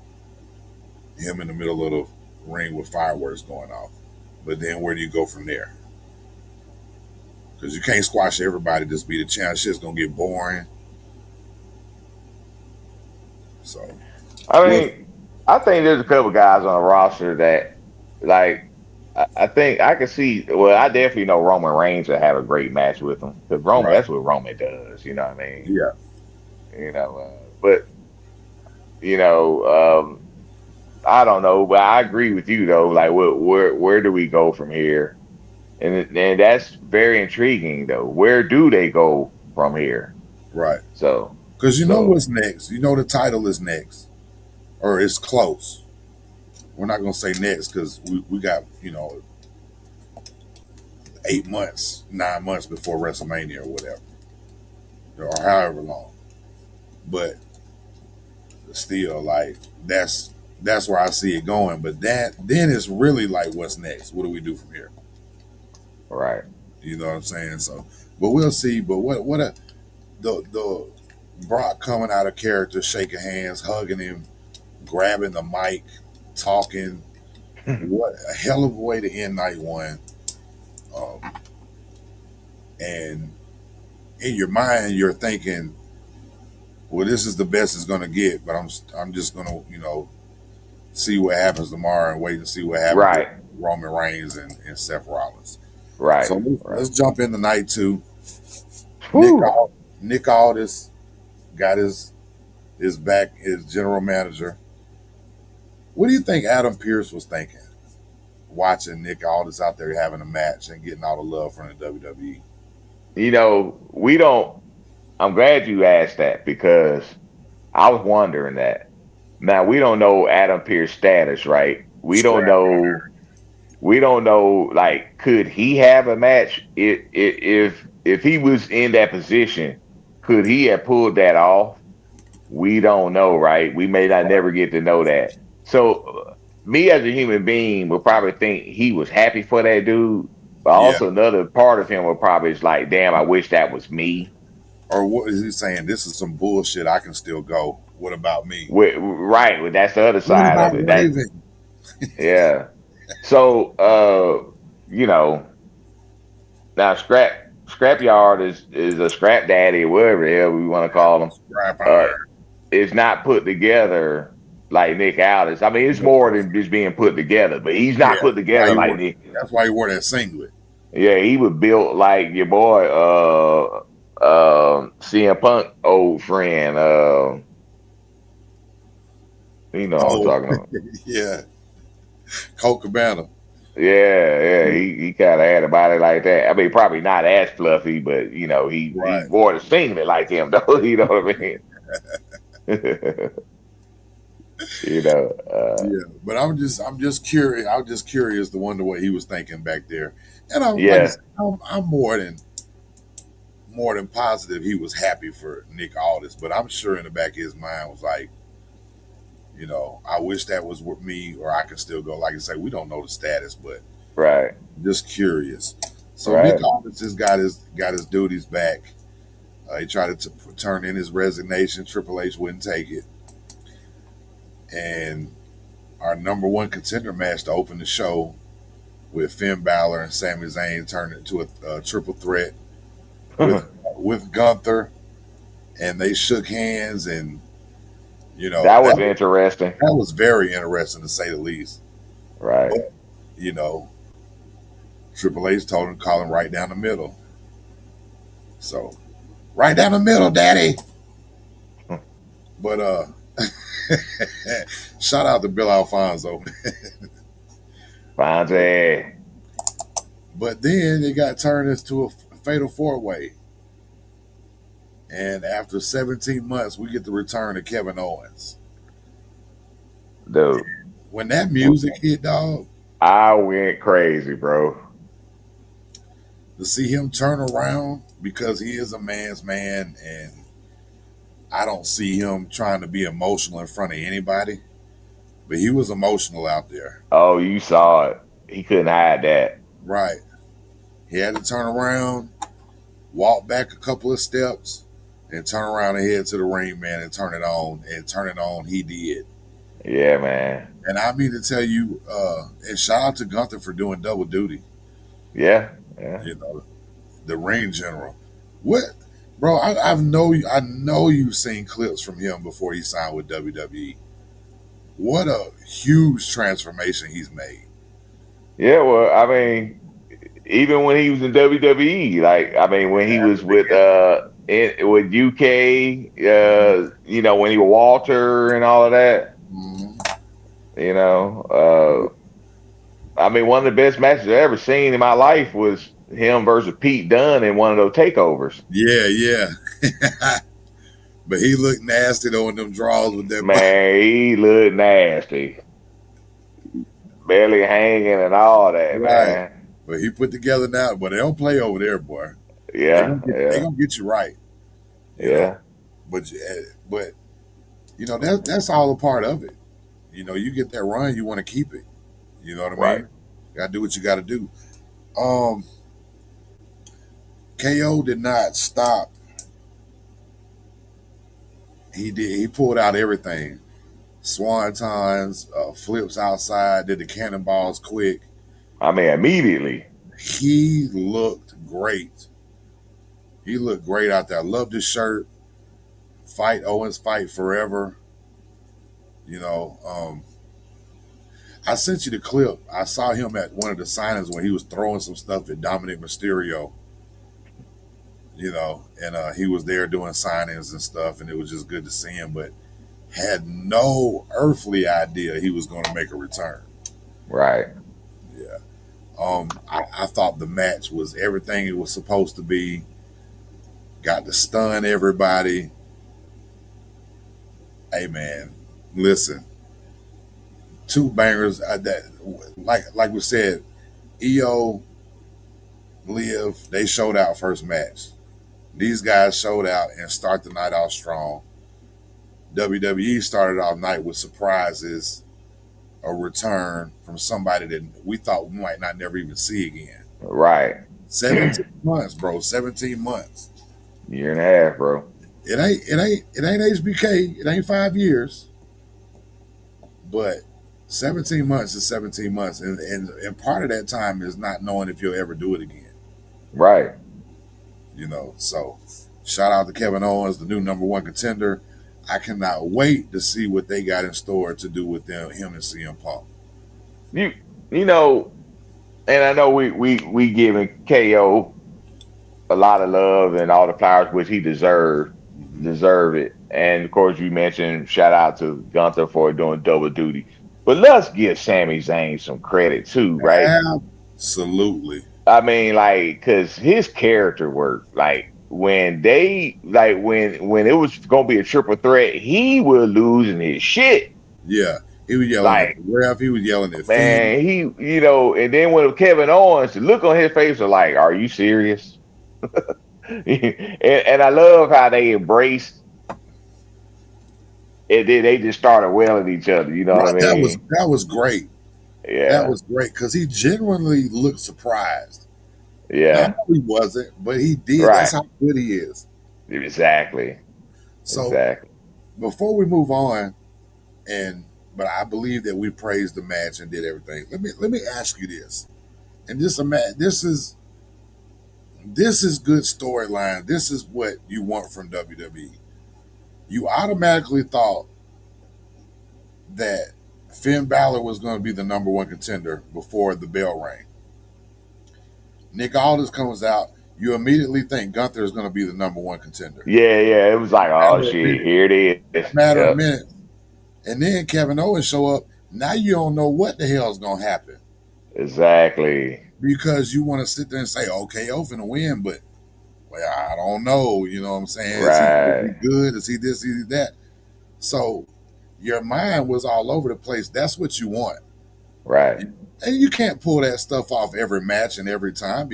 him in the middle of the ring with fireworks going off. But then where do you go from there? Because you can't squash everybody. Just be the champ. Shit's gonna get boring. So, I well, mean, I think there's a couple guys on the roster that, like, I think I can see. Well, I definitely know Roman Reigns will have a great match with him because Roman, right? that's what Roman does. You know what I mean? Yeah, But you know, I don't know. But I agree with you though. Like, where do we go from here? And that's very intriguing though. Where do they go from here? right. So Because you know so what's next. You know the title is next, or it's close. We're not gonna say next because we got 8 months, 9 months before WrestleMania or whatever, or however long. But still, like that's where I see it going. But then it's really like, what's next? What do we do from here? right. You know what I'm saying? So, but we'll see. But the Brock coming out of character, shaking hands, hugging him, grabbing the mic, talking. What a hell of a way to end night one. Um, and in your mind, you're thinking, well, this is the best it's going to get, but I'm just going to, see what happens tomorrow and wait and see what happens with Right. Roman Reigns and Seth Rollins. Right. So Right. let's jump into night two. Whew. Nick Aldis got his general manager. What do you think Adam Pearce was thinking watching Nick Aldis out there having a match and getting all the love from the WWE? You know, we don't. I'm glad you asked that because I was wondering that. Now we don't know Adam Pearce's status, right? We don't Scrap. know. We don't know. Like, could he have a match if he was in that position? Could he have pulled that off? We don't know, right? We may not never get to know that. So, me as a human being would probably think he was happy for that dude, but Yeah. also another part of him would probably is like, damn, I wish that was me. Or what is he saying? This is some bullshit. I can still go. What about me? Right, well, that's the other What side about of it. That Raven? yeah. So, you know, now scrapyard is a scrap daddy, whatever the hell we want to call him. Scrap Uh, iron. it's not put together like Nick Aldis. I mean, it's more than just being put together, but he's Yeah. not put together like Nick. That's why he wore that singlet. Yeah, he was built like your boy, CM Punk old friend. You know what I'm Oh, talking about. yeah. Colt Cabana. Yeah, he kind of had a body like that. I mean, probably not as fluffy, but you know, he Right. wore the singlet like him, though. You know what I mean? You know, Yeah. But I'm just curious. I'm just curious to wonder what he was thinking back there. And I'm like I yeah, said, I'm more than positive he was happy for Nick Aldis, but I'm sure in the back of his mind was like, I wish that was with me, or I can still go. Like I say, we don't know the status, but right, just curious. So Nick right. Aldis has got his duties back. He tried to turn in his resignation. Triple H wouldn't take it, and our number one contender match to open the show with Finn Balor and Sami Zayn turned into a triple threat with Gunther, and they shook hands, and That was interesting. that was very interesting to say the least. Right. But you know, Triple H told him to call him right down the middle. So right down the middle, Daddy. But shout out to Bill Alfonso. Fonzie. But then it got turned into a fatal four way. And after 17 months, we get the return of Kevin Owens. Dude, When that music hit, dog, I went crazy, bro. to see him turn around because he is a man's man, and I don't see him trying to be emotional in front of anybody. But he was emotional out there. Oh, you saw it. He couldn't hide that. Right. He had to turn around, walk back a couple of steps, and turn around and head to the ring, man, and turn it on. And turn it on, he did. Yeah, man. And I mean to tell you, and shout out to Gunther for doing double duty. Yeah, yeah. The ring general. What, bro? I know you've seen clips from him before he signed with WWE. What a huge transformation he's made. Yeah, well, I mean, even when he was in WWE, like I mean, when he was with with UK, when he was Walter and all of that, Mhm. you know, I mean, one of the best matches I've ever seen in my life was him versus Pete Dunne in one of those takeovers. Yeah. But he looked nasty though in them draws with that. Man, he looked nasty, belly hanging and all that, Right. man. But he put together now, but they don't play over there, boy. Yeah, They gonna get you right. You yeah, know? But that's all a part of it. You get that run, you want to keep it. You know what I mean? right. You gotta do what you gotta do. KO did not stop. He pulled out everything. Swantons, flips outside, did the cannonballs quick. I mean, immediately. He looked great. He looked great out there. I loved his shirt. Fight Owens, fight forever. I sent you the clip. I saw him at one of the signings when he was throwing some stuff at Dominic Mysterio. And he was there doing signings and stuff, and it was just good to see him, but had no earthly idea he was going to make a return. Right. Yeah. I thought the match was everything it was supposed to be. Got to stun everybody. Hey man, listen, two bangers that like we said, EO, Liv, they showed out first match. These guys showed out and start the night off strong. WWE started off night with surprises, a return from somebody that we thought we might not never even see again. Right. 17 months, bro. 17 months. Year and a half, bro. It ain't HBK. It ain't 5 years. But 17 months is 17 months. And part of that time is not knowing if you'll ever do it again. Right. So shout out to Kevin Owens, the new number one contender. I cannot wait to see what they got in store to do with him and CM Punk. You know, and I know we giving KO a lot of love and all the flowers which he deserve it. And of course, you mentioned shout out to Gunther for doing double duty. But let's give Sami Zayn some credit too, right? Absolutely. I mean, like, cause his character work, like when when it was gonna be a triple threat, he was losing his shit. Yeah. He was yelling at the ref. He was yelling at man, Finn. and then when Kevin Owens, the look on his face was like, "Are you serious?" and I love how they embraced it. Then they just started wailing at each other. You know what I Right. mean? That was great. Yeah, That was great because he genuinely looked surprised. Now, I yeah, know he wasn't, but he did. right, That's how good he is. exactly, So exactly. before we move on, but I believe that we praised the match and did everything. Let me ask you this, and this is good storyline. This is what you want from WWE. You automatically thought that Finn Balor was going to be the number one contender before the bell rang. Nick Aldis comes out. You immediately think Gunther is going to be the number one contender. Yeah. It was like, oh shit, here it is. Matter of Yep, minutes. And then Kevin Owens show up. Now you don't know what the hell is going to happen exactly. because you want to sit there and say, okay, I'm finna win, but well, I don't know. You know what I'm saying? Is he Right, good? Is he this? Is he that? So your mind was all over the place. That's what you want. right, And you can't pull that stuff off every match and every time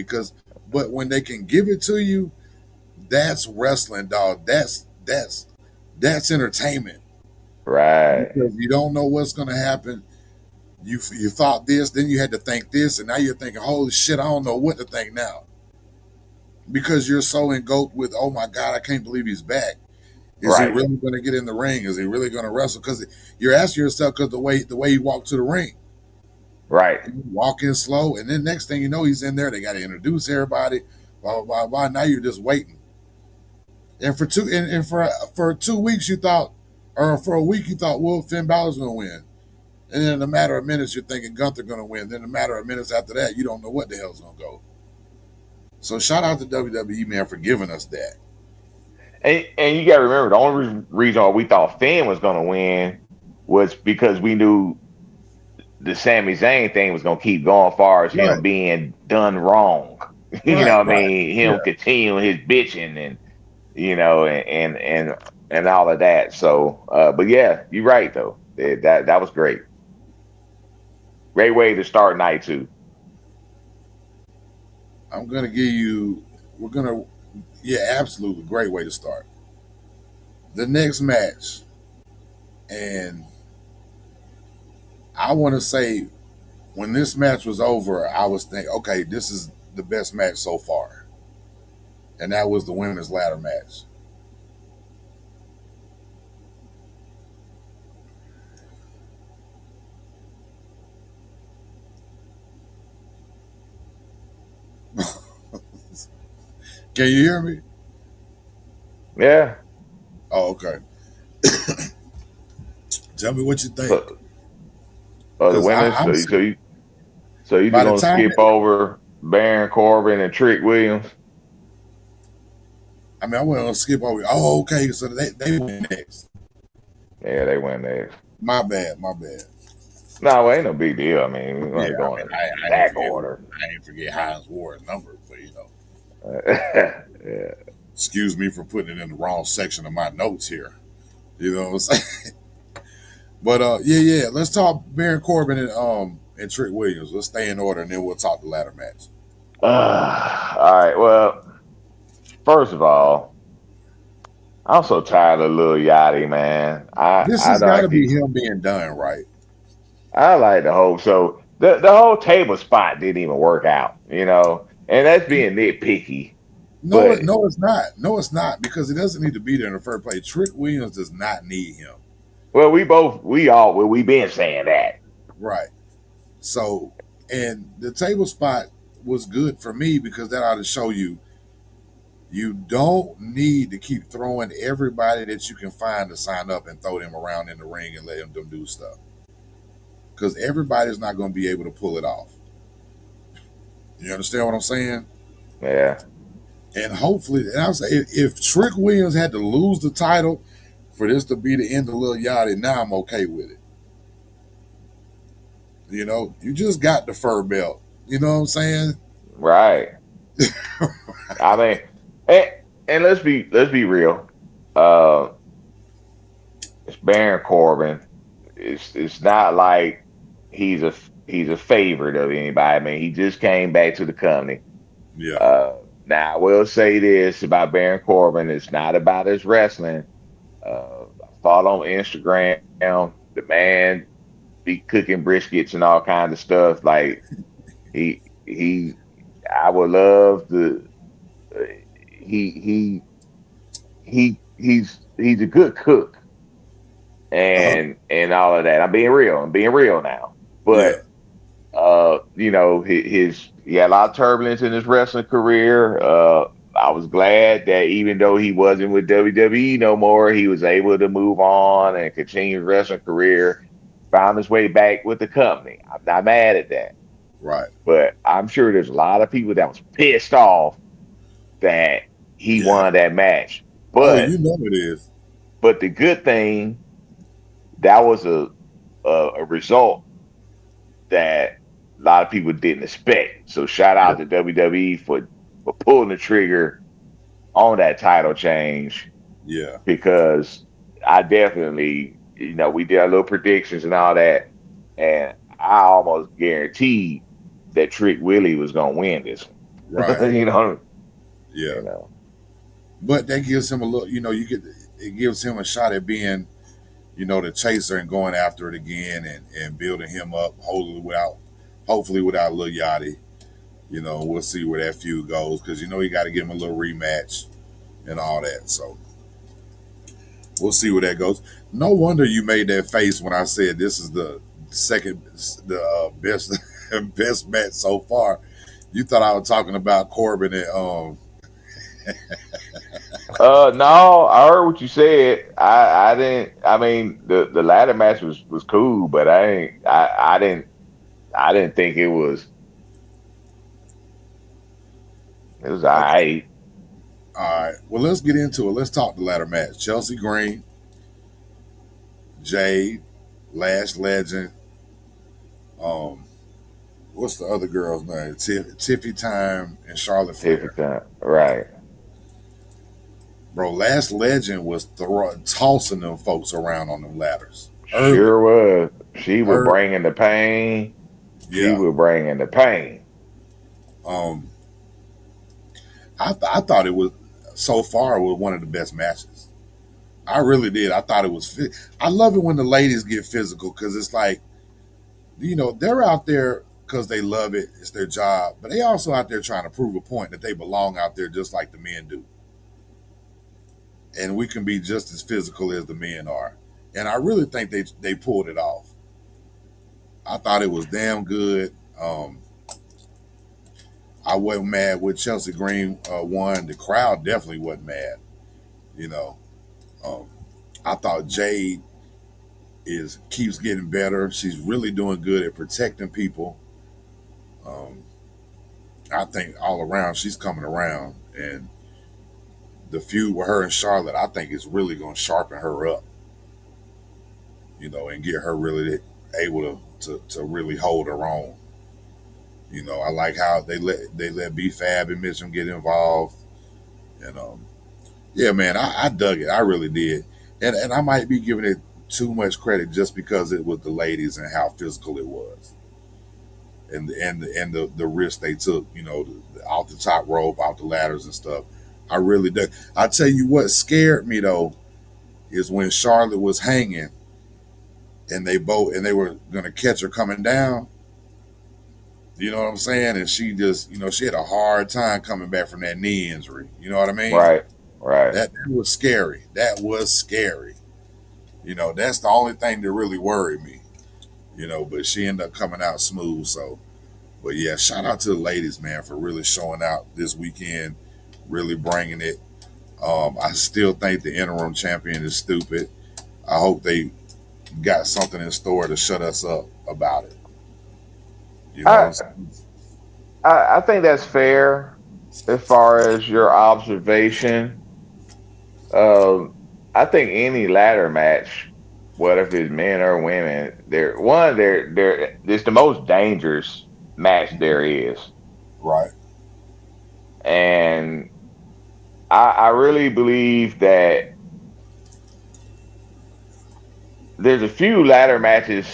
but when they can give it to you, that's wrestling, dog. That's entertainment right, because you don't know what's going to happen. You thought this, then you had to think this, and now you're thinking, holy shit, I don't know what to think now because you're so engulfed with, oh my god, I can't believe he's back. Is he right, really going to get in the ring? Is he really going to wrestle? Because you're asking yourself because the way he walked to the ring. right, Walking slow, and then next thing you know, he's in there. They got to introduce everybody. Blah blah blah blah. Now you're just waiting. And for 2 weeks you thought, or for a week you thought, well, Finn Balor's going to win. And then in a matter of minutes you're thinking Gunther going to win. Then in a matter of minutes after that, you don't know what the hell's going to go. So shout out to WWE man for giving us that. and you got to remember the only reason why we thought Finn was gonna win was because we knew the Sami Zayn thing was gonna keep going, far as him Right, being done wrong. You know right, what I right. mean? Yeah, Him continuing his bitching and and all of that. So, but yeah, you're right though. That was great. Great way to start night too. I'm gonna give you. We're gonna. Yeah, absolutely, great way to start. The next match, and I want to say when this match was over, I was thinking, okay, this is the best match so far, and that was the women's ladder match. Can you hear me? Yeah. Oh, okay. Tell me what you think, So, the because women. I'm So you just by the gonna time skip over Baron Corbin and Trick Williams? I mean I went on skip over. Oh, okay, so they went next. Yeah, they went there. My bad, my bad. No, it ain't no big deal. I mean, we Yeah, want to I go mean, in I ain't that forget order. I ain't forget Hines Ward's number, but Yeah. excuse me for putting it in the wrong section of my notes here. You know what I'm saying? But yeah. Let's talk Baron Corbin and Trick Williams. Let's stay in order, and then we'll talk the ladder match. All right. Well, first of all, I'm so tired of Lil Yachty, man. This I has got like to be the him being done right. I like the whole show. The whole table spot didn't even work out, and that's being nitpicky. No, But no, it's not. No, it's not because he doesn't need to be there in the first place. Trick Williams does not need him. well, we been saying that. Right. So, and the table spot was good for me because that ought to show you don't need to keep throwing everybody that you can find to sign up and throw them around in the ring and let them do stuff because everybody's not going to be able to pull it off. You understand what I'm saying? Yeah, And hopefully, and I'm saying if Trick Williams had to lose the title for this to be the end of Lil Yachty, now I'm okay with it. You just got the fur belt. You know what I'm saying? right. I mean, and, and let's be real. Uh, it's Baron Corbin. It's not like he's a he's a favorite of anybody. I mean, he just came back to the company. Yeah. Uh, Now I will say this about Baron Corbin: it's not about his wrestling. I follow on Instagram. The man be cooking briskets and all kinds of stuff. Like he, I would love to. uh, He he's a good cook Uh-huh. and all of that. I'm being real. I'm being real now. Yeah. But he had a lot of turbulence in his wrestling career. I was glad that even though he wasn't with WWE no more, he was able to move on and continue his wrestling career. Found his way back with the company. I'm not mad at that, Right. but I'm sure there's a lot of people that was pissed off that he Yeah. won that match. Oh, But you know it is. but the good thing that was a result that a lot of people didn't expect. So shout Yeah. out to WWE for pulling the trigger on that title change Yeah. because I definitely, we did our little predictions and all that, and I almost guaranteed that Trick Willie was gonna win this Right. one. Yeah. You know. But that gives him a little. It gives him a shot at being, the chaser and going after it again and building him up. Hopefully without Lil Yachty. We'll see where that feud goes because you got to give him a little rematch and all that. So we'll see where that goes. No wonder you made that face when I said this is the best best match so far. You thought I was talking about Corbin and No, I heard what you said. I didn't. I mean, the ladder match was cool, but I didn't think it was. It was all okay. right. All right. Well, let's get into it. Let's talk the ladder match. Chelsea Green, Jade, Lash Legend. Um, what's the other girl's name? Tiffy Time and Charlotte Different Flair. time, right? Bro, Lash Legend was tossing them folks around on them ladders early. Sure was. She was Early. bringing the pain. She Yeah. was bringing the pain. Um, I thought it was so far it was one of the best matches. I really did. I thought it was. I love it when the ladies get physical because it's like they're out there because they love it. It's their job, but they also out there trying to prove a point that they belong out there just like the men do, and we can be just as physical as the men are. And I really think they pulled it off. I thought it was damn good. I wasn't mad with Chelsea Green won. The crowd definitely wasn't mad. You know, um, I thought Jade is keeps getting better. She's really doing good at protecting people. Um, I think all around she's coming around, and the feud with her and Charlotte, I think is really going to sharpen her up. And get her really able to really hold her own. I like how they let B Fab and Mitchum get involved, and yeah, man, I dug it. I really did, and I might be giving it too much credit just because it was the ladies and how physical it was, and the risk they took. Off the top rope, off the ladders and stuff. I really dug. I tell you what scared me though is when Charlotte was hanging and they were gonna catch her coming down. You know what I'm saying? And she just, she had a hard time coming back from that knee injury. You know what I mean? Right, right. That was scary. That was scary. That's the only thing that really worried me. But she ended up coming out smooth. So, but yeah, shout out to the ladies, man, for really showing out this weekend, really bringing it. I still think the interim champion is stupid. I hope they got something in store to shut us up about it. You know what I, I'm saying? I think that's fair as far as your observation. Um, I think any ladder match, what if it's men or women, they're it's the most dangerous match there is. Right. And I really believe that there's a few ladder matches,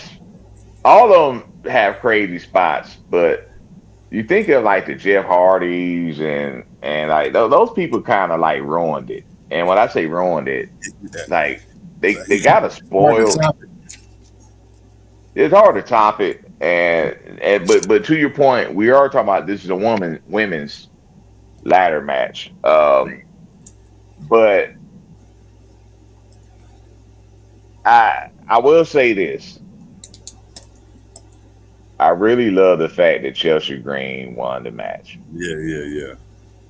all of them have crazy spots, but you think of like the Jeff Hardys and like those people kind of like ruined it. And when I say ruined it, like they got a Hard to spoiled. top it. It's hard to top it, and but to your point, we are talking about this is a women's ladder match. But I will say this: I really love the fact that Chelsea Green won the match Yeah, yeah, yeah.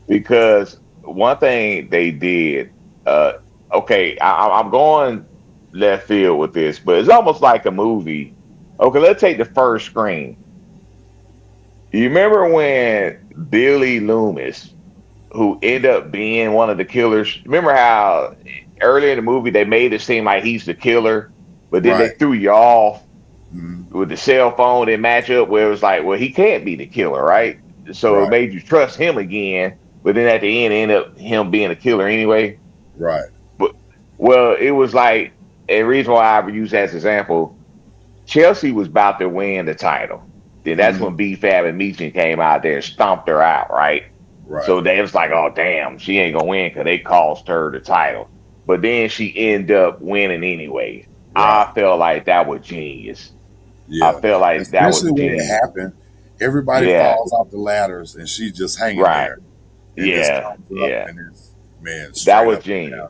because one thing they did. Uh, okay, I'm going left field with this, but it's almost like a movie. Okay, let's take the first screen. You remember when Billy Loomis, who ended up being one of the killers, remember how earlier in the movie they made it seem like he's the killer, but then they Right. threw you off Mhm. with the cell phone and match up where it was like, well, he can't be the killer, right? So it Right. made you trust him again, but then at the end, it ended up him being a killer anyway. Right. But well, it was like a reason why I use that as an example. Chelsea was about to win the title. Then that's Mhm. when B Fab and Meechin came out there and stomped her out, right? Right. So they was like, oh damn, she ain't gonna win because they cost her the title. But then she ended up winning anyway. Right. I felt like that was genius. I Yeah. felt like that was Especially when it genius. happened, everybody Yeah, falls off the ladders and she's just hanging right. there, and this Yeah, comes up yeah. and it's man That straight was up and genius. down.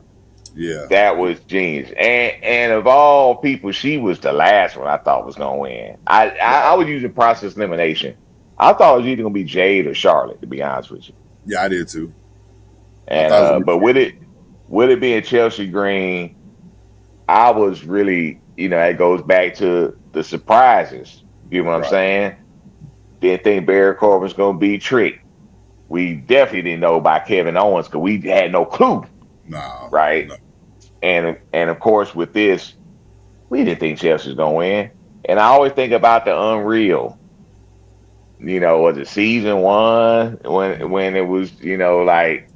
Yeah. That was genius. And of all people, she was the last one I thought was gonna win. I Right. was using process elimination. I thought it was either gonna be Jade or Charlotte, to be honest with you. Yeah, I did too. I And thought it was gonna but with it being Chelsea Green, I was really, it goes back to the surprises. You know what I'm right. saying? Didn't think Barry Corbin was gonna be Trick. We definitely didn't know about Kevin Owens because we had no clue, No, right? no. And of course with this, we didn't think Chelsea was gonna win. And I always think about the Unreal. Was it season one when it was, like,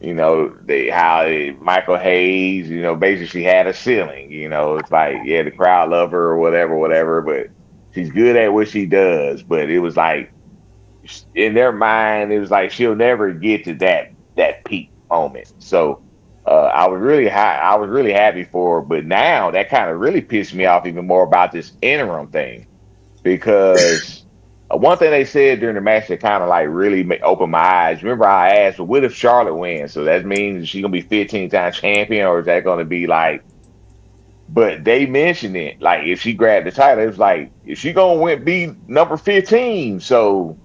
they Michael Hayes, basically had a ceiling. It's like, yeah, the crowd love her or whatever, whatever, but she's good at what she does. But it was like in their mind, it was like she'll never get to that peak moment. So I was really happy for her. But now that kind of really pissed me off even more about this interim thing because one thing they said during the match that kind of like really opened my eyes. Remember, I asked, well, what if Charlotte wins? So that means she's gonna be 15-time champion, or is that gonna be like? But they mentioned it like if she grabbed the title, it was like if she gonna win, be number 15. So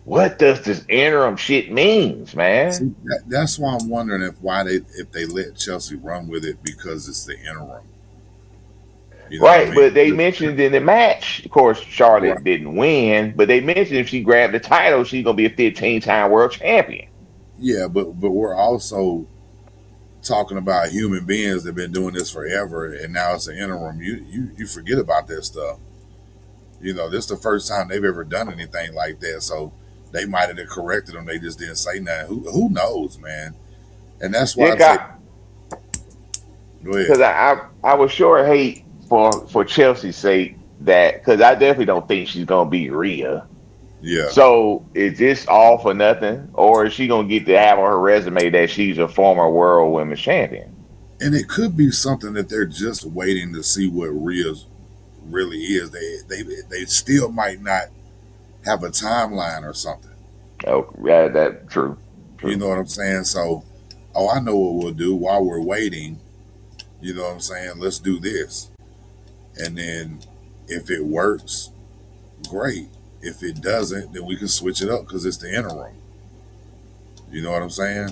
what does this interim shit means, man? See, that's why I'm wondering if they let Chelsea run with it because it's the interim. You know what I Right, but they mean? mentioned in the match, of course, Right. Charlotte didn't win, but they mentioned if she grabbed the title, she's gonna be a 15-time world champion. Yeah, but we're also talking about human beings that have been doing this forever, and now it's an interim. You forget about that stuff. This is the first time they've ever done anything like that. So they might have corrected them. They just didn't say nothing. Who knows, man? And that's why I say, Yeah, go ahead. because I would sure hate for Chelsea's sake that because I definitely don't think she's gonna beat Rhea. Yeah. So is this all for nothing, or is she gonna get to have on her resume that she's a former world women's champion? And it could be something that they're just waiting to see what Rhea's really is. They still might not have a timeline or something. Oh, yeah, that true, You true. know what I'm saying? So, oh, I know what we'll do while we're waiting. You know what I'm saying? Let's do this. And then if it works, great. If it doesn't, then we can switch it up because it's the interim. You know what I'm saying?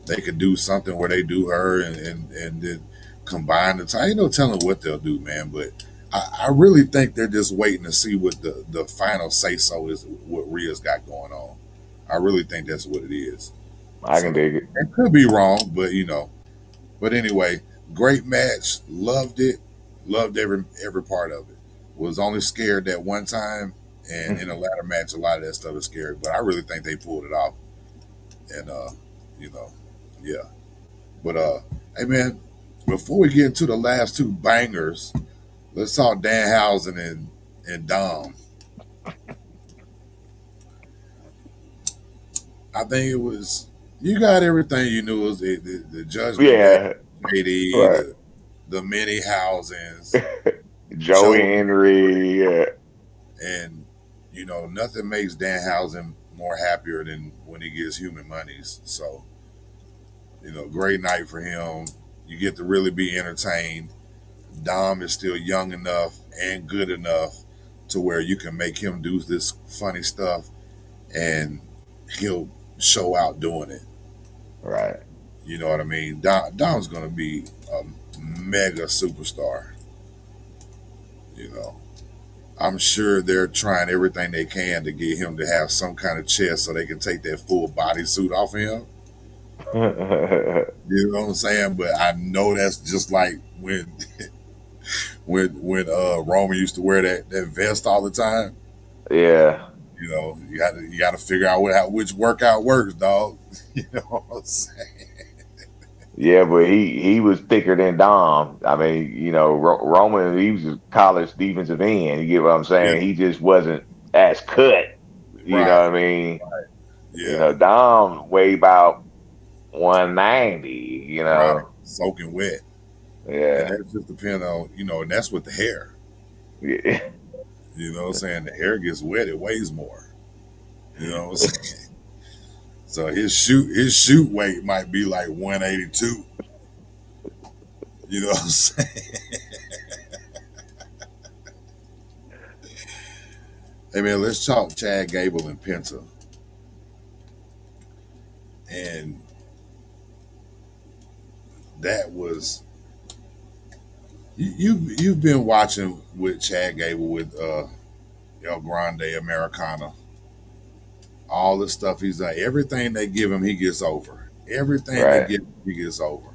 They could do something where they do her and then combine the time. Ain't no telling what they'll do, man. But I really think they're just waiting to see what the final say so is, what Rhea's got going on. I really think that's what it is. I can So dig it. it could be wrong, but But anyway, great match. Loved it. Loved every part of it. Was only scared that one time, and in a latter match, a lot of that stuff is scary. But I really think they pulled it off. And you know, yeah. But hey man, before we get into the last two bangers, let's talk Danhausen and Dom. I think it was you got everything you knew. It was the Judgment Day, Yeah, lady, right. the many housings, Joey Joe, Henry. Yeah, and nothing makes Danhausen more happier than when he gets human monies. So great night for him. You get to really be entertained. Dom is still young enough and good enough to where you can make him do this funny stuff and he'll show out doing it. right. You know what I mean? Dom's going to be a mega superstar. You know, I'm sure they're trying everything they can to get him to have some kind of chest so they can take that full bodysuit off of him. You know what I'm saying? But I know that's just like when Roman used to wear that vest all the time. Yeah, You got to figure out which workout works, dog. You know what I'm saying? yeah, but he was thicker than Dom. I mean, Roman, he was a college defensive end. You get what I'm Yeah, saying? He just wasn't as cut. You know right. what I mean? Yeah, Dom weighed about 190. right. Soaking wet, and Yeah, that just depends on and that's with the hair. yeah, You know what I'm saying? The hair gets wet, it weighs more. You know what I'm saying? So his shoot weight might be like 182. You know what I'm saying? Hey man, let's talk Chad Gable and Penta. And that was you've been watching with Chad Gable with El Grande Americana. All the stuff he's done, everything they give him, he gets over. Everything they right, give him, he gets over.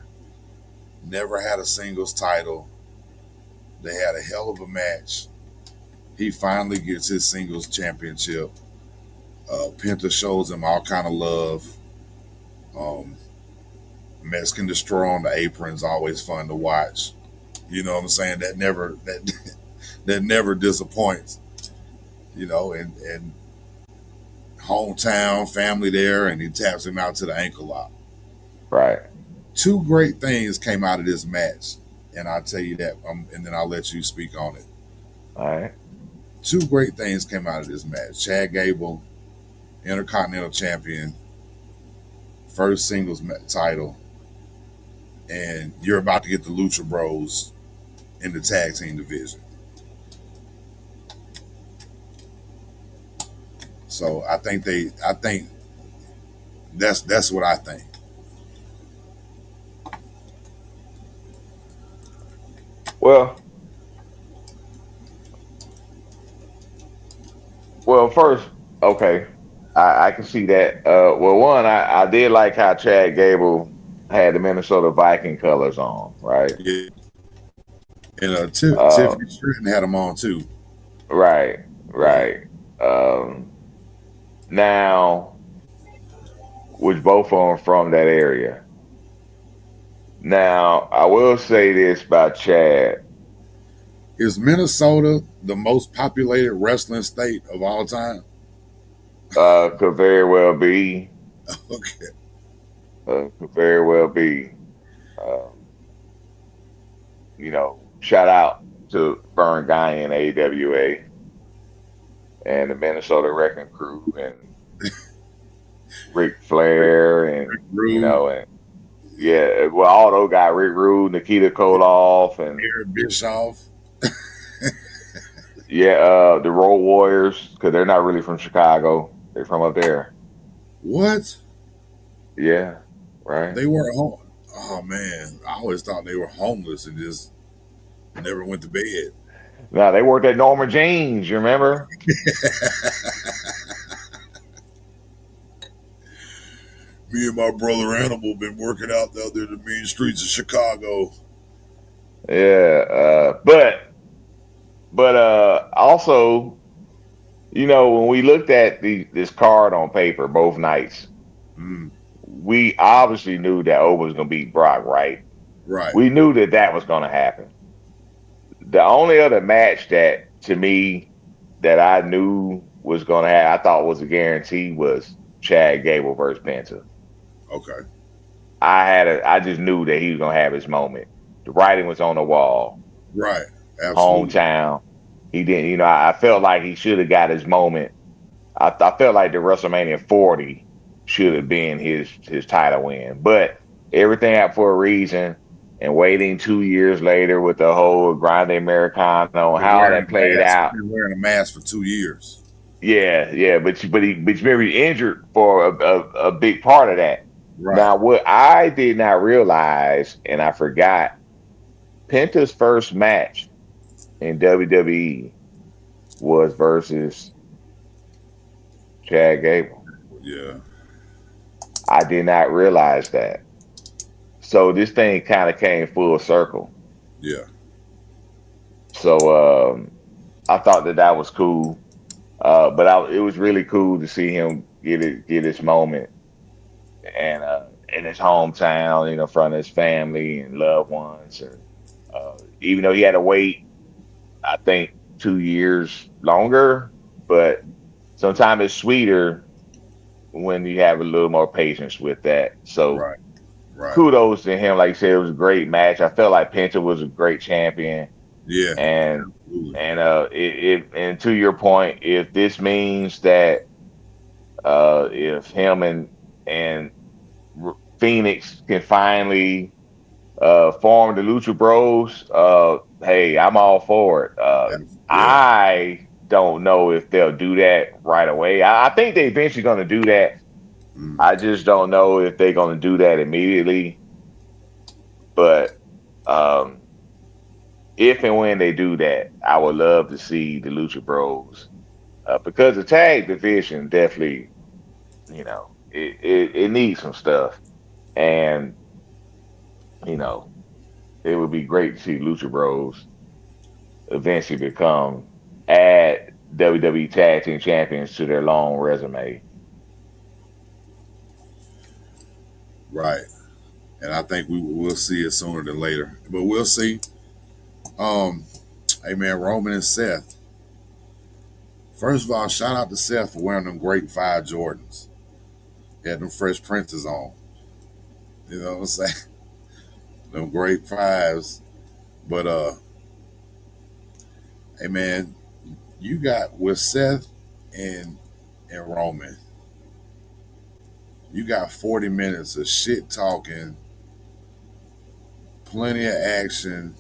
Never had a singles title. They had a hell of a match. He finally gets his singles championship. Penta shows him all kind of love. Um, Mexican Destroyer on the apron's always fun to watch. You know what I'm saying? That never disappoints. And hometown family there, and he taps him out to the ankle lock. right. Two great things came out of this match, and I'll tell you that, and then I'll let you speak on it. All right. Two great things came out of this match. Chad Gable, Intercontinental Champion, first singles title, and you're about to get the Lucha Bros in the tag team division. So I think that's what I think. Well, well, first, okay, I can see that. Well, one, I did like how Chad Gable had the Minnesota Viking colors on, right? Yeah. And Uh, Tiffany Stratton had them on too. right, Yeah. right. Um, now, which both of them from that area. Now, I will say this about Chad. Is Minnesota the most populated wrestling state of all time? Could very well be. Okay. Could very well be. Shout out to Vern Guy in AWA and the Minnesota Wrecking Crew and Ric Rick, Flair Rick and Rude, and yeah, well, all those guys, Rick Rude, Nikita Koloff, and Eric Bischoff. yeah, the Road Warriors, because they're not really from Chicago. They're from up there. What? Yeah, right. They were home. Oh man, I always thought they were homeless and just never went to bed. Now they worked at Norma Jean's, you remember? Me and my brother Animal been working out there in the mean streets of Chicago. Yeah, but also, when we looked at this card on paper both nights, Mm, we obviously knew that O was going to beat Brock, right? right, We knew that that was going to happen. The only other match that to me that I knew was going to happen, I thought was a guarantee, was Chad Gable versus Penta. okay, I just knew that he was going to have his moment. The writing was on the wall. right, absolutely, Hometown. He didn't, I felt like he should have got his moment. I felt like the WrestleMania 40 should have been his title win, but everything happened for a reason. And waiting 2 years later with the whole Grande Americano, been how wearing that a played mask. out. Been wearing a mask for 2 years. Yeah, yeah, but he's very injured for a big part of that. Right. Now, what I did not realize, and I forgot, Penta's first match in WWE was versus Chad Gable. Yeah. I did not realize that. So this thing kind of came full circle. Yeah. So I thought that was cool. But it was really cool to see him get his moment and in his hometown, in front of his family and loved ones. And even though he had to wait, I think 2 years longer, but sometimes it's sweeter when you have a little more patience with that. So Right. Right. kudos to him. Like you said, it was a great match. I felt like Penta was a great champion, Yeah. and Absolutely. and to your point, if this means that if him and Phoenix can finally form the Lucha Bros, hey, I'm all for it. Yeah. I don't know if they'll do that right away. I think they're eventually going to do that. Mm, I just don't know if they're going to do that immediately. But um, if and when they do that, I would love to see the Lucha Bros because the tag division definitely, it needs some stuff, and you know, it would be great to see Lucha Bros eventually add WWE Tag Team Champions to their long resume. right. And I think we'll see it sooner than later. But we'll see. Um, hey man, Roman and Seth. First of all, shout out to Seth for wearing them great 5 Jordans. He had them Fresh Princes on. You know what I'm saying? Them great 5s. But hey man, you got with Seth and Roman, you got 40 minutes of shit talking, plenty of action,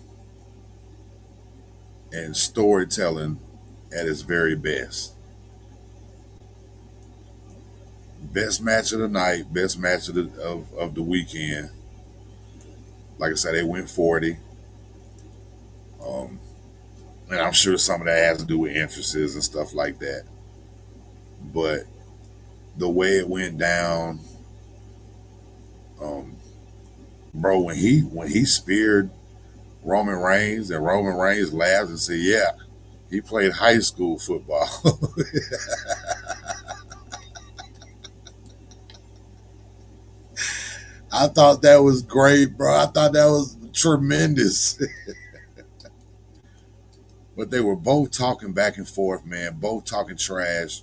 and storytelling at its very best. Best match of the night, best match of the weekend. Like I said, they went 40. Um, and I'm sure some of that has to do with entrances and stuff like that. But the way it went down, um, bro, when he speared Roman Reigns and Roman Reigns laughed and said, "Yeah, he played high school football." I thought that was great, bro. I thought that was tremendous. But they were both talking back and forth, man, both talking trash.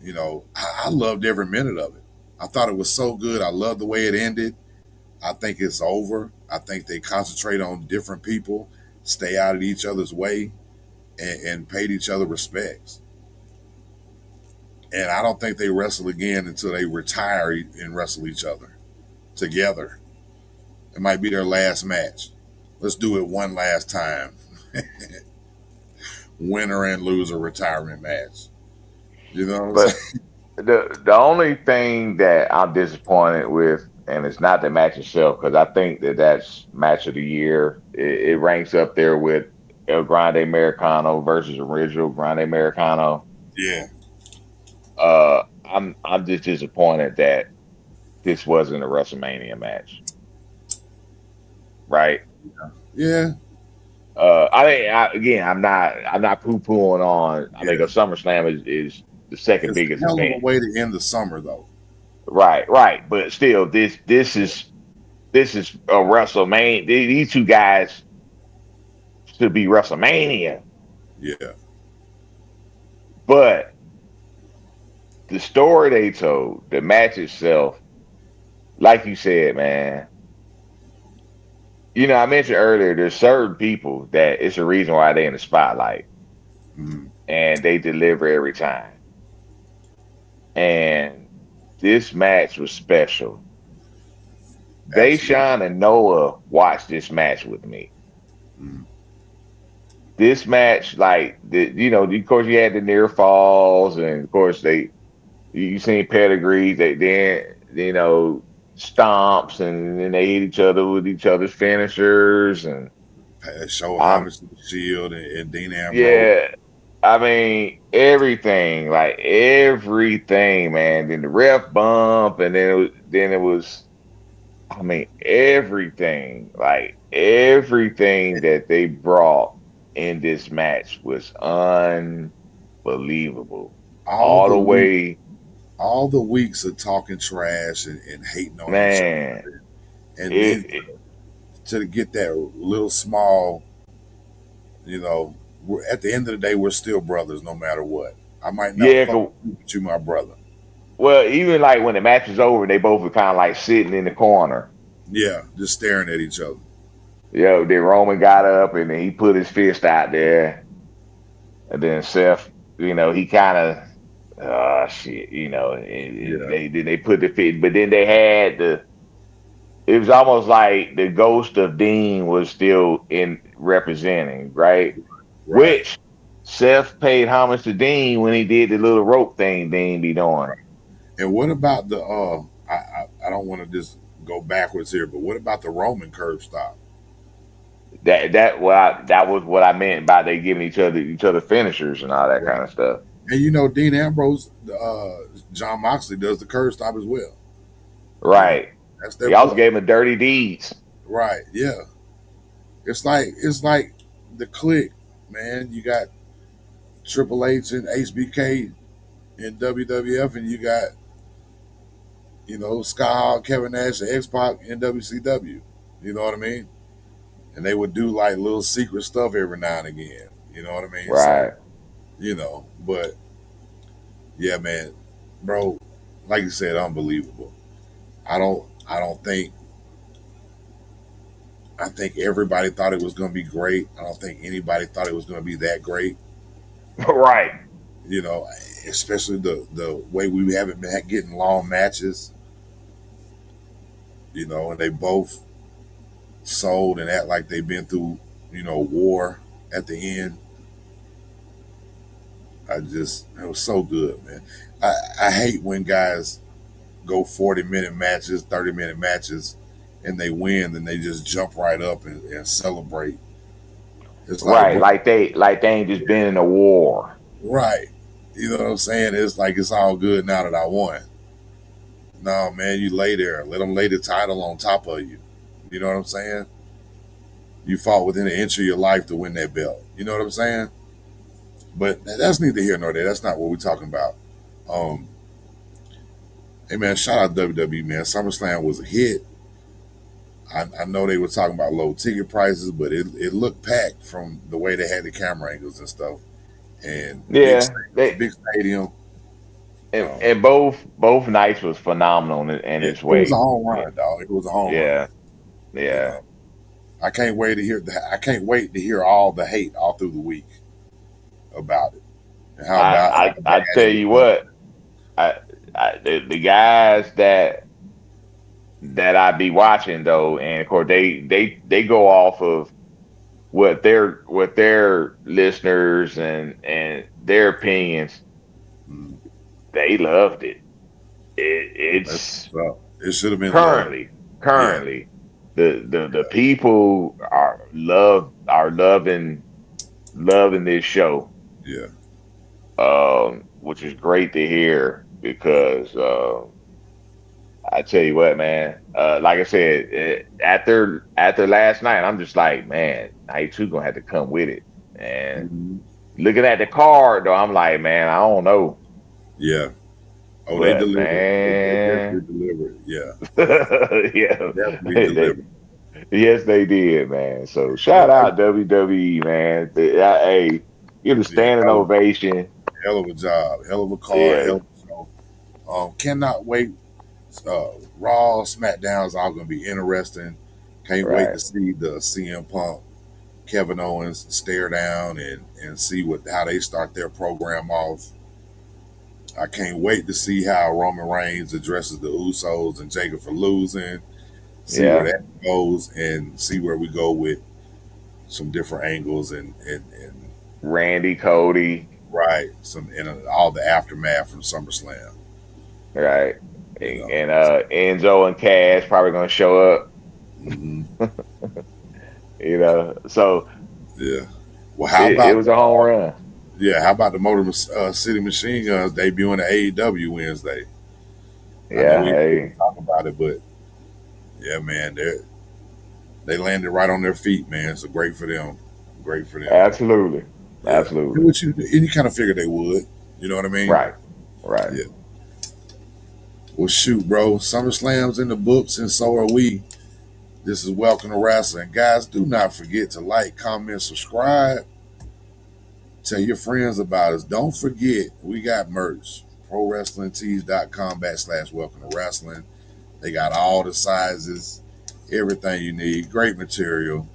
I loved every minute of it. I thought it was so good. I loved the way it ended. I think it's over. I think they concentrate on different people, stay out of each other's way, and paid each other respects. And I don't think they wrestle again until they retire and wrestle each other together. It might be their last match. Let's do it one last time. Winner and loser retirement match. You know what I'm But saying? the only thing that I'm disappointed with, and it's not the match itself, because I think that that's match of the year. It ranks up there with El Grande Americano versus original Grande Americano. Yeah. I'm just disappointed that this wasn't a WrestleMania match, right? Yeah. Again, I'm not poo pooing on. I think a Yeah. SummerSlam is the second It's biggest a hell of a event. way to end the summer, though. Right, right. But still, this is a WrestleMania. These two guys should be WrestleMania. Yeah. But the story they told, the match itself, like you said, man. I mentioned earlier, there's certain people that it's a reason why they in the spotlight, Mm, and they deliver every time. And this match was special. absolutely. Deshaun and Noah watched this match with me. Mm, This match, like of course, you had the near falls, and of course you seen pedigree. They then stomps, and then they hit each other with each other's finishers, and show um, homage to the Shield and Dean Ambrose. yeah, I mean everything, like everything, man. Then the ref bump, and then it was. I mean everything, like everything that they brought in this match was unbelievable, All all the the week, way, all the weeks of talking trash and hating on each man. other, and then It, to get that little small, at the end of the day, we're still brothers, no matter what. I might not yeah, fuck with you, but you, my brother. well, even like when the match was over, they both were kind of like sitting in the corner. Yeah, just staring at each other. Then Roman got up and then he put his fist out there, and then Seth, he kind of, shit, Yeah, they put the fit, but then they had the. It was almost like the ghost of Dean was still in representing, right? right. Which Seth paid homage to Dean when he did the little rope thing Dean be doing. And what about the? I don't want to just go backwards here, but what about the Roman curb stop? That was what I meant by they giving each other finishers and all that kind of stuff. And Dean Ambrose, John Moxley does the curb stop as well. Right. That's their He also boy. gave him dirty deeds. Right. Yeah. It's like the click, man. You got Triple H and HBK in WWF, and you got Scott Hall, Kevin Nash, and X Pac in WCW. You know what I mean? And they would do like little secret stuff every now and again. You know what I mean? So Right. but yeah, man, bro, like you said, unbelievable. I don't think. I think everybody thought it was going to be great. I don't think anybody thought it was going to be that great. Right. You know, especially the way we haven't been getting long matches. And they both sold and act like they've been through war at the end. It was so good, man. I hate when guys go 40-minute matches, 30-minute matches, and they win, then they just jump right up and celebrate. It's like, Right. bro, Like they ain't just been in a war. right. You know what I'm saying? It's like it's all good now that I won. No, man, you lay there. Let them lay the title on top of you. You know what I'm saying? You fought within an inch of your life to win that belt. You know what I'm saying? But that's neither here nor there. That's not what we're talking about. Um, hey man, shout out WWE, man. SummerSlam was a hit. I know they were talking about low ticket prices, but it looked packed from the way they had the camera angles and stuff. And Yeah, they big stadium. and both nights was phenomenal in its It was a way. home Yeah, run, dog. It was a home run. yeah, You yeah. know, I can't wait to hear. I can't wait to hear all the hate all through the week about it and how I bad tell it you was. what, the guys that I be watching though, and of course they go off of what their listeners and their opinions. Mm, They loved it. that's It's what's up. It should have been loved. currently Yeah, currently the people are loving this show, yeah, which is great to hear because I tell you what, man. Like I said, after last night, I'm just like, man, night two gonna have to come with it. And mhm, looking at the card, though, I'm like, man, I don't know, yeah. Oh, they but delivered. They definitely man, delivered. Yeah, yeah, definitely they, delivered. yes, they did, man. So Yeah, shout out WWE, man. Hey, give a yeah. standing ovation. Hell of a job. Hell of a card. Yeah, Hell of a show. Cannot wait. Raw, SmackDown is all going to be interesting. Can't wait right. to see the CM Punk, Kevin Owens stare down and see how they start their program off. I can't wait to see how Roman Reigns addresses the Usos and Jacob for losing. See where Yeah, that goes and see where we go with some different angles and Randy, Cody, right some and all the aftermath from SummerSlam. right, You know, and Enzo and Cash probably gonna show up. hmm So yeah. Well, how it about was a home run. how about the Motor City Machine Guns debuting at AEW Wednesday? I know Yeah, we didn't hey, talk about it, but yeah, man, they landed right on their feet, man. So great for them. Great for them. absolutely, Yeah. Do absolutely, what you kind of figured they would. You know what I mean? right, right. Yeah. Well, shoot, bro. SummerSlam's in the books, and so are we. This is Welcome to Wrestling. Guys, do not forget to like, comment, subscribe. Tell your friends about us. Don't forget, we got merch. ProWrestlingTees.com/Welcome to Wrestling. They got all the sizes, everything you need. Great material.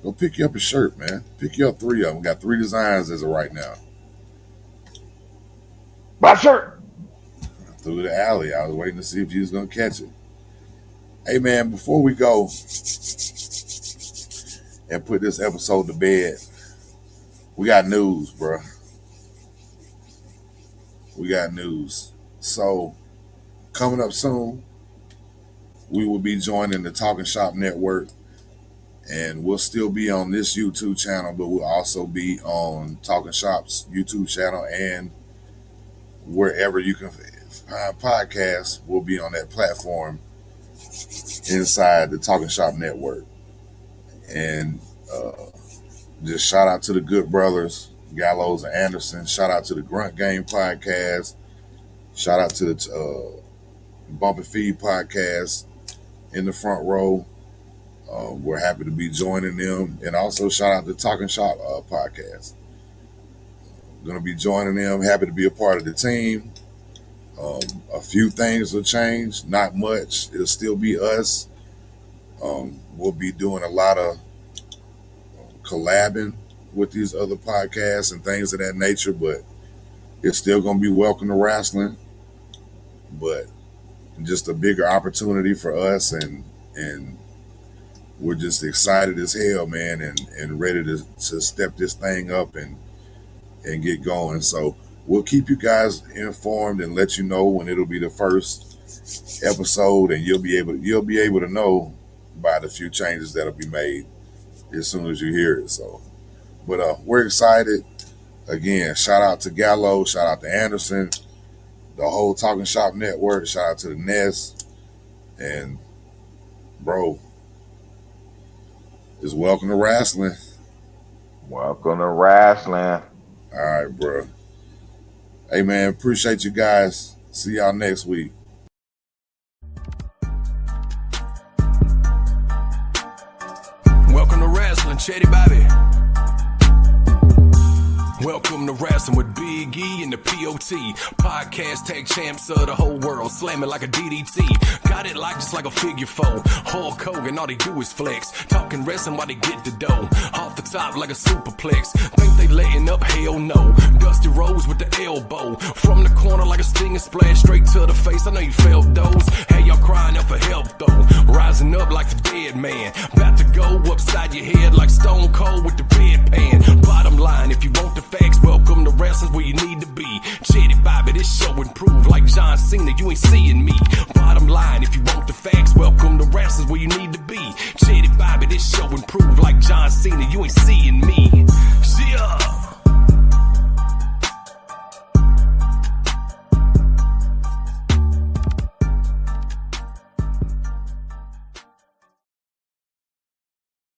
Go pick you up a shirt, man. Pick you up 3 of them. We got 3 designs as of right now. My shirt. Through the alley. I was waiting to see if you was going to catch it. Hey, man, before we go and put this episode to bed, we got news, bro. We got news. So, coming up soon, we will be joining the Talking Shop Network, and we'll still be on this YouTube channel, but we'll also be on Talking Shop's YouTube channel, and wherever you can find podcasts, we'll be on that platform inside the Talking Shop Network. And just shout out to the good brothers, Gallows and Anderson. Shout out to the Grunt Game podcast. Shout out to the Bump and Feed podcast in the front row. We're happy to be joining them. And also shout out to Talking Shop podcast. Going to be joining them. Happy to be a part of the team. A few things will change. Not much. It'll still be us. We'll be doing a lot of collabing with these other podcasts and things of that nature, but it's still going to be Welcome to Wrestling, but just a bigger opportunity for us, and we're just excited as hell, man, and ready to step this thing up and get going. So we'll keep you guys informed and let you know when it'll be the first episode, and you'll be able to know by the few changes that'll be made as soon as you hear it. So, but we're excited. Again, shout out to Gallo, shout out to Anderson, the whole Talking Shop Network, shout out to the Nest, and Bro, it's welcome to wrestling. Welcome to Wrasslin. All right, bro. Hey, man, appreciate you guys. See y'all next week. Welcome to Wrasslin, Chetty Bobby. Welcome to Wrasslin with Big E and the POT. Podcast tag champs of the whole world, slamming like a DDT. Got it like just like a figure four. Hulk Hogan, all they do is flex. Talking wrestling while they get the dough. Off the top like a superplex. Think they letting up? Hell no. Dusty Rose with the elbow. From the corner like a stinging splash straight to the face. I know you felt those. Hey, y'all crying out for help though. Rising up like the dead man. About to go upside your head like Stone Cold with the bedpan. Bottom line, if you want the facts, welcome to wrestling where you need to be. Chetty Bobby, this show improved like John Cena, you ain't seeing me. Bottom line, if you want the facts, welcome to wrestling where you need to be. Chetty Bobby, this show improved like John Cena, you ain't seeing me. Yeah.